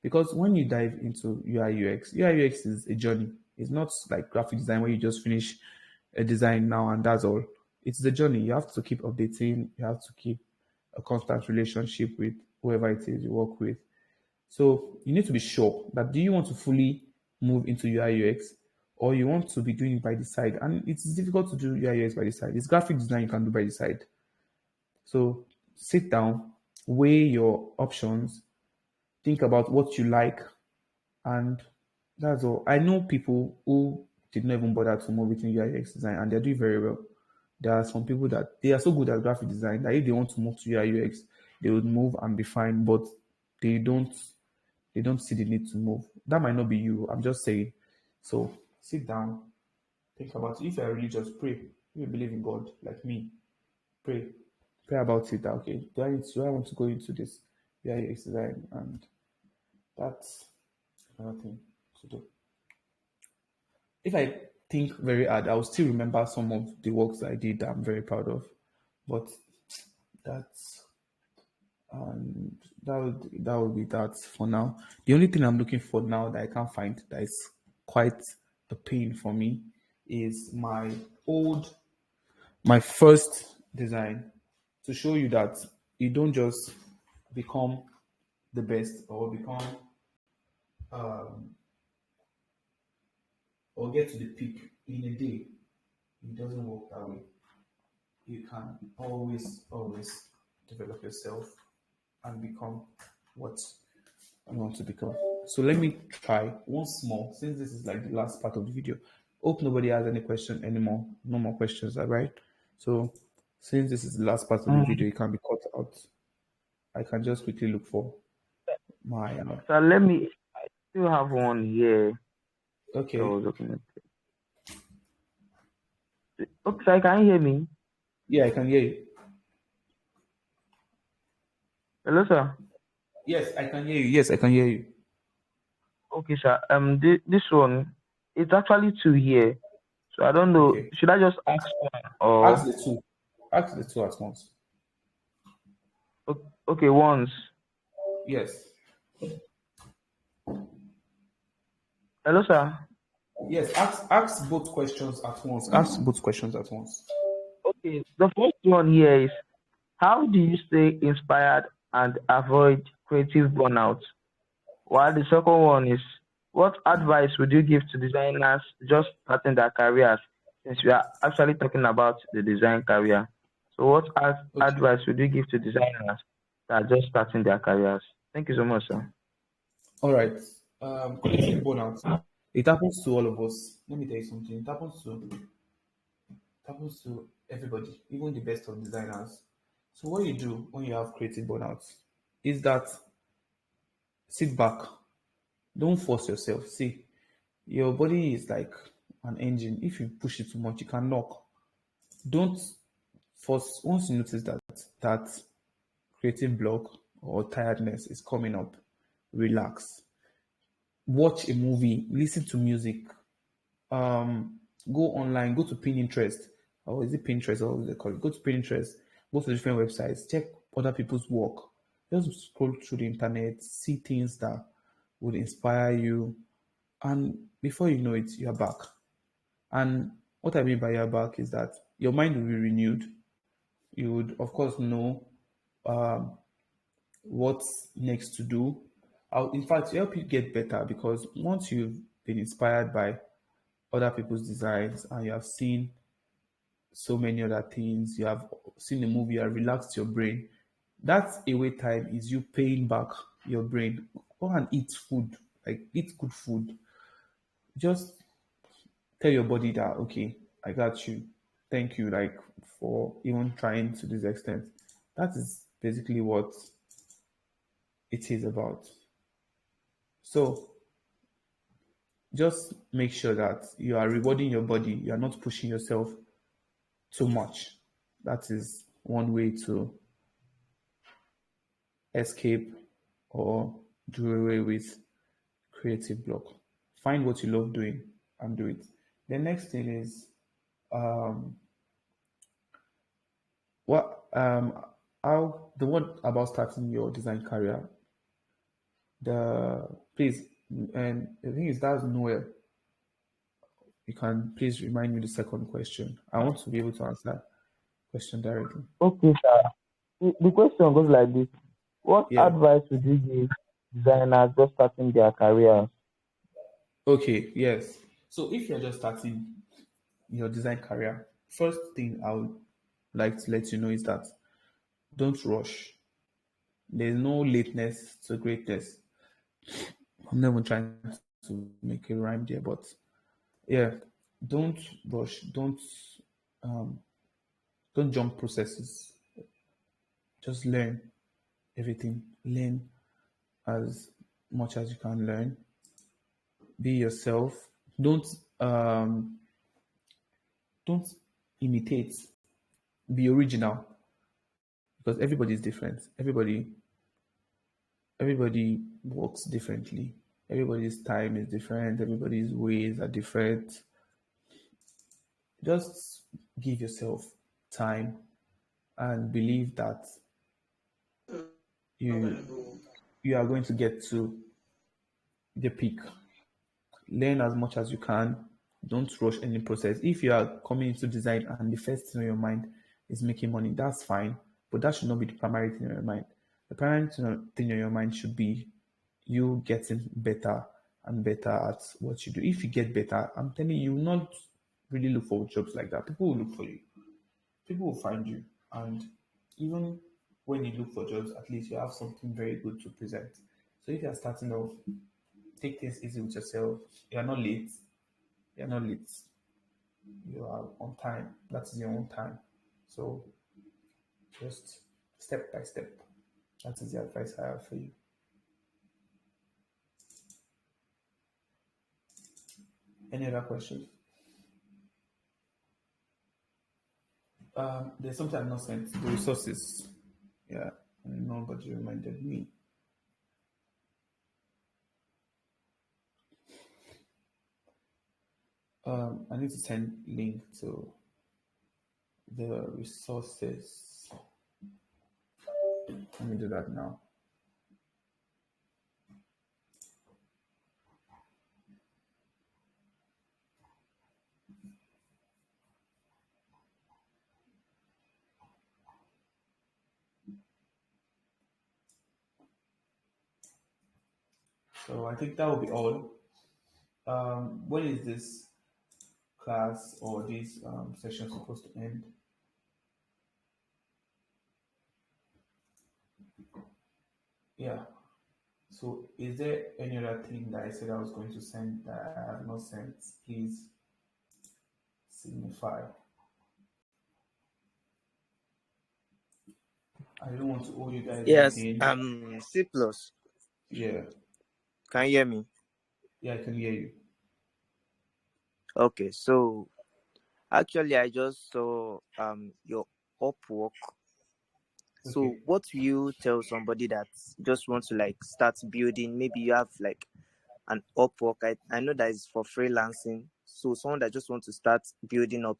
Because when you dive into UI UX is a journey. It's not like graphic design where you just finish a design now and that's all. It's the journey. You have to keep updating. You have to keep a constant relationship with whoever it is you work with. So you need to be sure that do you want to fully move into UI UX or you want to be doing it by the side. And it's difficult to do UI UX by the side. It's graphic design you can do by the side. So sit down, weigh your options, think about what you like, and that's all. I know people who did not even bother to move into UI/UX design, and they're doing very well. There are some people that they are so good at graphic design that if they want to move to UI/UX, they would move and be fine, but they don't they don't see the need to move. That might not be you. I'm just saying. So sit down, think about it. If you're religious, pray. If you believe in God, like me, pray. Pray about it. That, okay, do I want to go into this UI/UX design? And that's another thing to do. If I think very hard, I will still remember some of the works I did that I'm very proud of. But that's that would be that for now. The only thing I'm looking for now that I can't find that is quite a pain for me is my first design to show you that you don't just become the best or become um, or get to the peak in a day. It doesn't work that way. You can always develop yourself and become what you want to become. So let me try once more, since this is like the last part of the video. Hope nobody has any question anymore. No more questions, all right? So since this is the last part of the video, it can be cut out. I can just quickly look for my So let me. I still have one here. I okay. was looking at. Okay, so can you hear me? Yeah, I can hear you. Hello, sir. Yes, I can hear you. Yes, I can hear you. Okay, sir. This one, it's actually two here. So I don't know. Okay. Should I just ask one Ask or the two. Ask the two at once. okay once? Yes. Hello, sir. Yes, ask both questions at once. Ask both questions at once. Okay, the first one here is, how do you stay inspired and avoid creative burnout? While the second one is, what advice would you give to designers just starting their careers? Since we are actually talking about the design career. So, what Okay. advice would you give to designers that are just starting their careers? Thank you so much, sir. All right. Creative burnout. It happens to all of us. Let me tell you something. It happens to everybody, even the best of designers. So what you do when you have creative burnout is that sit back. Don't force yourself. See, your body is like an engine. If you push it too much, you can knock. Don't force. Once you notice that creative block or tiredness is coming up, relax. Watch a movie, listen to music, go online, go to Pinterest, or is it Pinterest or what they call it? Go to Pinterest, go to different websites, check other people's work. Just scroll through the internet, see things that would inspire you, and before you know it, you're back. And what I mean by you're back is that your mind will be renewed. You would, of course, know what's next to do. I'll, in fact, help you get better because once you've been inspired by other people's designs and you have seen so many other things. You have seen a movie, you have relaxed your brain. That away time is you paying back your brain. Go and eat food, like eat good food. Just tell your body that, okay, I got you. Thank you, like for even trying to this extent. That is basically what it is about. So just make sure that you are rewarding your body. You are not pushing yourself too much. That is one way to escape or do away with creative block. Find what you love doing and do it. The next thing is what how the one about starting your design career. The please and the thing is that's nowhere. You can please remind me the second question. I want to be able to answer that question directly. Okay, sir. The question goes like this: what Yeah. advice would you give designers just starting their careers? Okay. Yes. So if you're just starting your design career, first thing I would like to let you know is that don't rush. There's no lateness to greatness. I'm not even trying to make a rhyme there, but yeah, don't rush. Don't jump processes. Just learn everything. Learn as much as you can learn. Be yourself. Don't um don't imitate. Be original because everybody is different. Everybody works differently. Everybody's time is different. Everybody's ways are different. Just give yourself time and believe that you you are going to get to the peak. Learn as much as you can. Don't rush any process. If you are coming into design and the first thing on your mind is making money, that's fine. But that should not be the primary thing on your mind. The primary thing on your mind should be you getting better and better at what you do. If you get better, I'm telling you, you will not really look for jobs like that. People will look for you. People will find you. And even when you look for jobs, at least you have something very good to present. So if you're starting off, take things easy with yourself. You're not late. You're not late. You are on time. That is your own time. So just step by step. That is the advice I have for you. Any other questions? There's something I've not sent. The resources. Yeah, nobody reminded me. I need to send link to the resources. Let me do that now. So I think that will be all. When is this class or this session supposed to end? Yeah. So is there any other thing that I said I was going to send that I have not sent? Please signify. I don't want to owe you guys Yes, anything. C plus. Yeah. Can you hear me? Yeah, I can hear you. Okay, so actually I just saw your Upwork. So Okay. what will you tell somebody that just wants to like start building? Maybe you have like an Upwork. I know that is for freelancing. So someone that just wants to start building up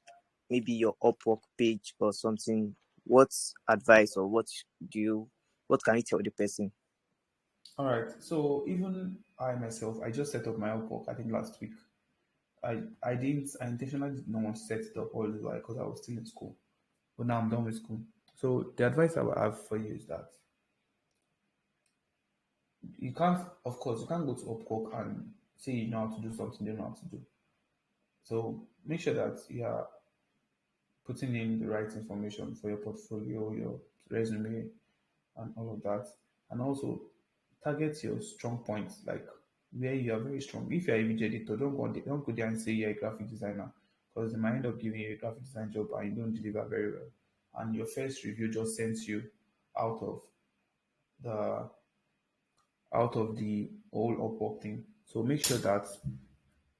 maybe your Upwork page or something. What's advice or what can you tell the person? All right. So even I myself, I just set up my Upwork, I think last week. I intentionally did not want to set it up all the while because I was still in school. But now I'm done with school. So the advice I would have for you is that you can't, of course, you can't go to Upwork and say you know how to do something you don't know how to do. So make sure that you are putting in the right information for your portfolio, your resume, and all of that. And also target your strong points, like where you are very strong. If you're a video editor, don't go there and say you're a graphic designer, because they might end up giving you a graphic design job and you don't deliver very well. And your first review just sends you out of the the whole Upwork thing. So make sure that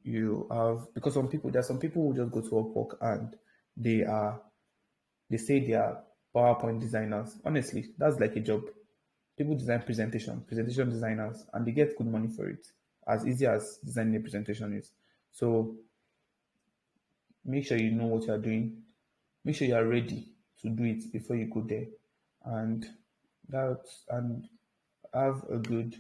you have, because there are some people who just go to Upwork and they are they say they are PowerPoint designers. Honestly, that's like a job. People design presentation designers, and they get good money for it. As easy as designing a presentation is. So make sure you know what you are doing. Make sure you are ready to do it before you go there, and and have a good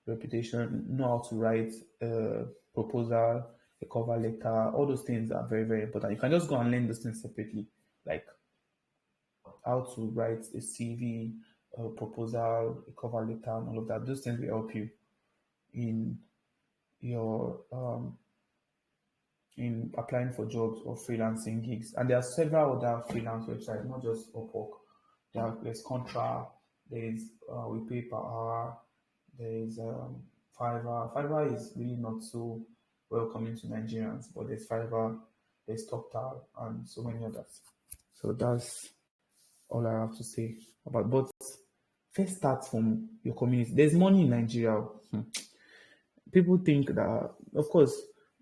reputation. Know how to write a proposal, a cover letter. All those things are very very important. You can just go and learn those things separately, like how to write a CV, a proposal, a cover letter, and all of that. Those things will help you in your in applying for jobs or freelancing gigs. And there are several other freelance websites, not just Upwork. There's Contra, there's We Pay Per Hour, there's Fiverr. Fiverr is really not so welcoming to Nigerians, but there's Fiverr, there's TopTal, and so many others. So that's all I have to say about. But first, start from your community. There's money in Nigeria. People think that, of course,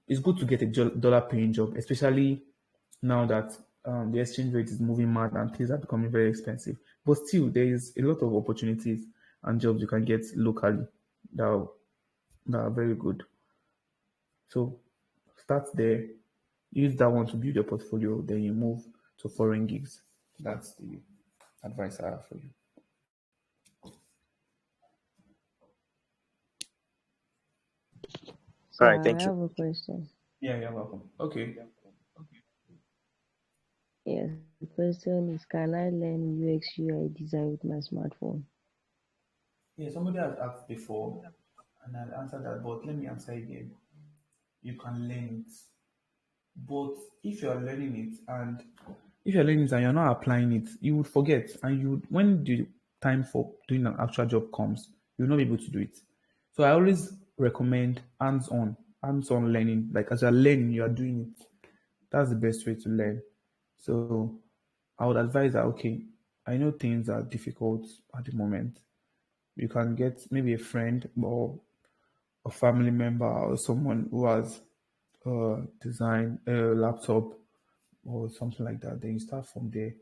it's good to get a dollar paying job, especially now that the exchange rate is moving mad and things are becoming very expensive. But still, there is a lot of opportunities and jobs you can get locally that are, that are very good. So start there, use that one to build your portfolio, then you move to foreign gigs. That's the advice I have for you. All So right, I thank you. have a question. Yeah, you're welcome. Okay. Yes, the question is, can I learn UX UI design with my smartphone? Yeah, somebody has asked before, and I'll answer that, but let me answer again. You can learn it. But if you're learning it and if you're learning it and you're not applying it, you would forget. And you would, when the time for doing an actual job comes, you'll not be able to do it. So I always recommend hands-on learning. Like as you're learning, you are doing it. That's the best way to learn. So I would advise that, okay, I know things are difficult at the moment. You can get maybe a friend or a family member or someone who has design a laptop or something like that. Then you start from there.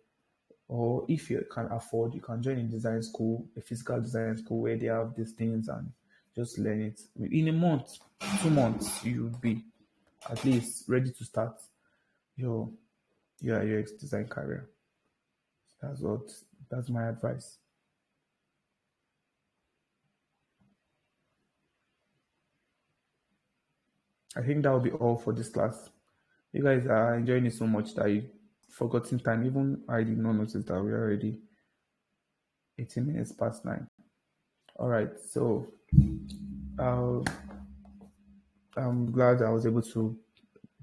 Or if you can afford, you can join a design school, a physical design school where they have these things and just learn it. In a month, 2 months, you'll be at least ready to start your your UX design career. That's what that's my advice. I think that will be all for this class. You guys are enjoying it so much that you forgotten time. Even I did not notice that we're already 18 minutes past 9. All right, so uh, I'm glad I was able to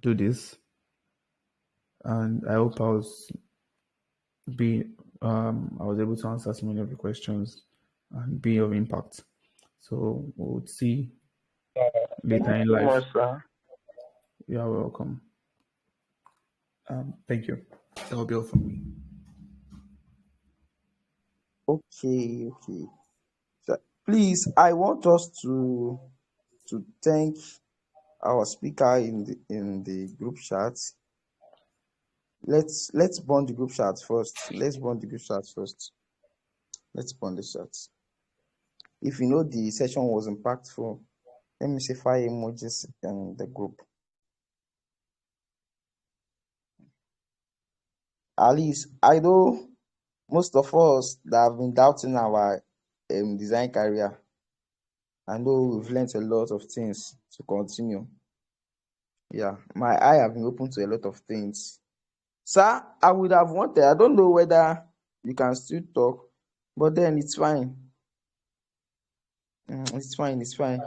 do this, and I hope be I was able to answer so many of the questions and be of impact. So we'll see Thank later you in so life. much, sir. You're welcome. Thank you. That will be all from me. Okay, okay. So, please, I want us to thank our speaker in the group chat. Let's burn the group chat first. Let's burn the group chat first. Let's burn the chat. If you know the session was impactful, let me see fire emojis in the group. At least I know most of us that have been doubting our design career. I know we've learned a lot of things to continue. Yeah, my eye have been open to a lot of things. Sir, I would have wanted, I don't know whether you can still talk, but then it's fine. It's fine, it's fine.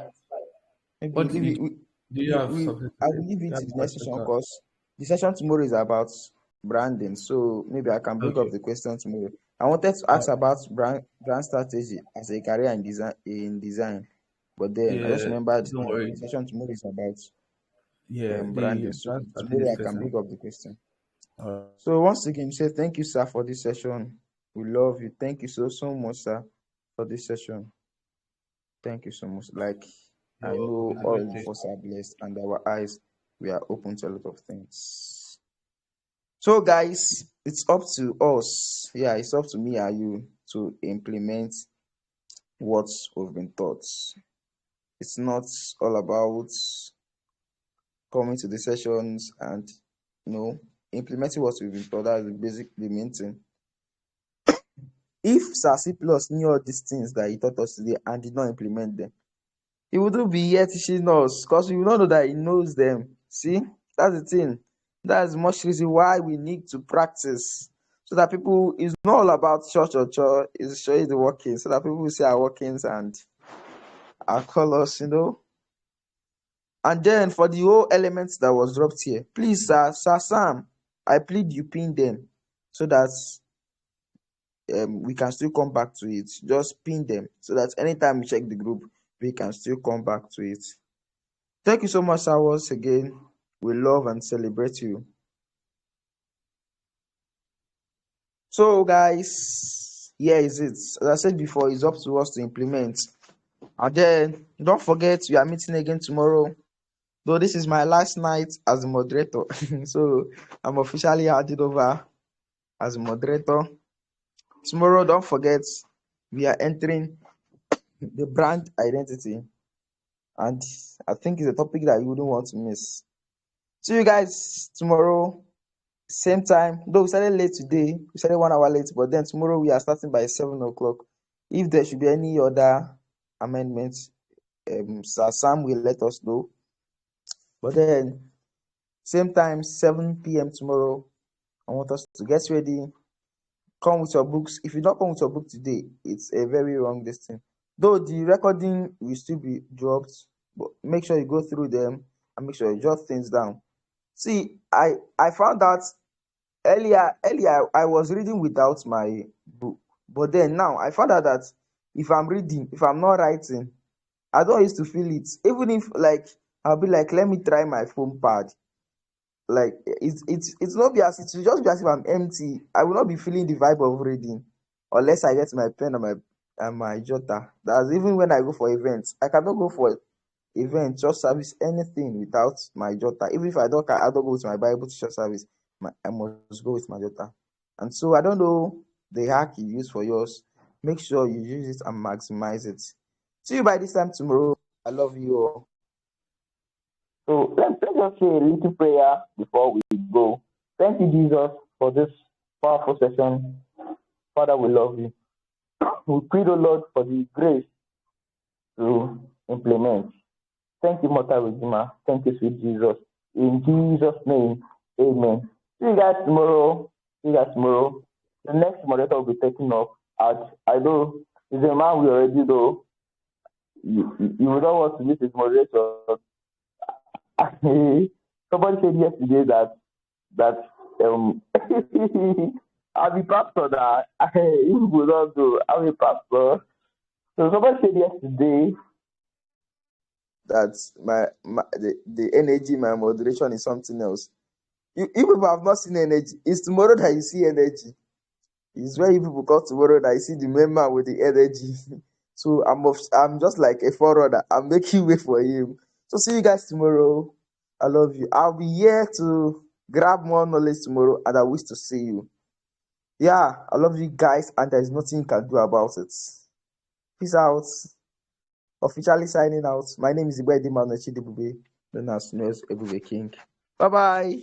Maybe What we'll do leave you it. do? You have something to I say? will leave Do you it have to a the next question session to ask? because the session tomorrow is about branding. So maybe I can bring up Okay. the question tomorrow. I wanted to ask about brand strategy as a career in design. But then I just Yeah. remembered Don't the worry. session tomorrow is about Yeah. The branding. So brand strategy tomorrow I can session. bring up the question. Uh, So once again, say thank you, sir, for this session. We love you. Thank you so much, sir, for this session. Thank you so much. Like I you're welcome. know It's a all great of day. us are blessed and our eyes we are open to a lot of things. So guys, it's up to us. Yeah, it's up to me and you to implement what we've been taught. It's not all about coming to the sessions and implementing what we've been taught. That's the main thing. If Sir CeePlus knew all these things that he taught us today and did not implement them, he wouldn't be here teaching us because we will not know that he knows them. See, that's the thing. That's much reason why we need to practice so that people, it's not all about church or church, it's showing the workings so that people will see our workings and our colors. And then for the whole elements that was dropped here, please, Sir Sam, I plead you pin them so that we can still come back to it. Just pin them so that anytime we check the group, we can still come back to it. Thank you so much, sir, once again. We love and celebrate you. So, guys, here is it. As I said before, it's up to us to implement. And then don't forget, we are meeting again tomorrow. Though this is my last night as a moderator, so I'm officially handed over as a moderator. Tomorrow, don't forget, we are entering the brand identity. And I think it's a topic that you wouldn't want to miss. See you guys tomorrow, same time. Though we started late today, we started 1 hour late, but then tomorrow we are starting by 7 o'clock. If there should be any other amendments, Sir Sam will let us know. But then, same time, 7 p.m. tomorrow, I want us to get ready. Come with your books. If you don't come with your book today, it's a very wrong distance. Though the recording will still be dropped, but make sure you go through them and make sure you jot things down. See, I found out earlier I was reading without my book, but then now I found out that if I'm reading, if I'm not writing, I don't used to feel it. Even if like I'll be like, let me try my phone pad. Like it's not be as it will just be as if I'm empty. I will not be feeling the vibe of reading unless I get my pen and my jotter. That's even when I go for events. I cannot go for event, church service, anything without my jotter. Even if I don't go with my Bible to church service, I must go with my jotter. And so I don't know the hack you use for yours. Make sure you use it and maximize it. See you by this time tomorrow. I love you all. So let's just say a little prayer before we go. Thank you, Jesus, for this powerful session. Father, we love you. We pray, the Lord, for the grace to implement. Thank you, Mother Redeemer. Thank you, sweet Jesus. In Jesus' name, amen. See you guys tomorrow. See you guys tomorrow. The next moderator will be taking up. I know he's a man we already know. You don't want to miss his moderator. Somebody said yesterday that I'm a pastor that you would not do. I'm a pastor. So somebody said yesterday. That the energy, my moderation is something else. You people have not seen energy. It's tomorrow that you see energy. It's where you people call tomorrow that you see the main man with the energy. So I'm just like a forerunner. I'm making way for him. So see you guys tomorrow. I love you. I'll be here to grab more knowledge tomorrow, and I wish to see you. Yeah, I love you guys, and there's nothing you can do about it. Peace out. Officially signing out. My name is Igwe Dimanochi Dibube, known as Nurse Ebube King. Bye bye.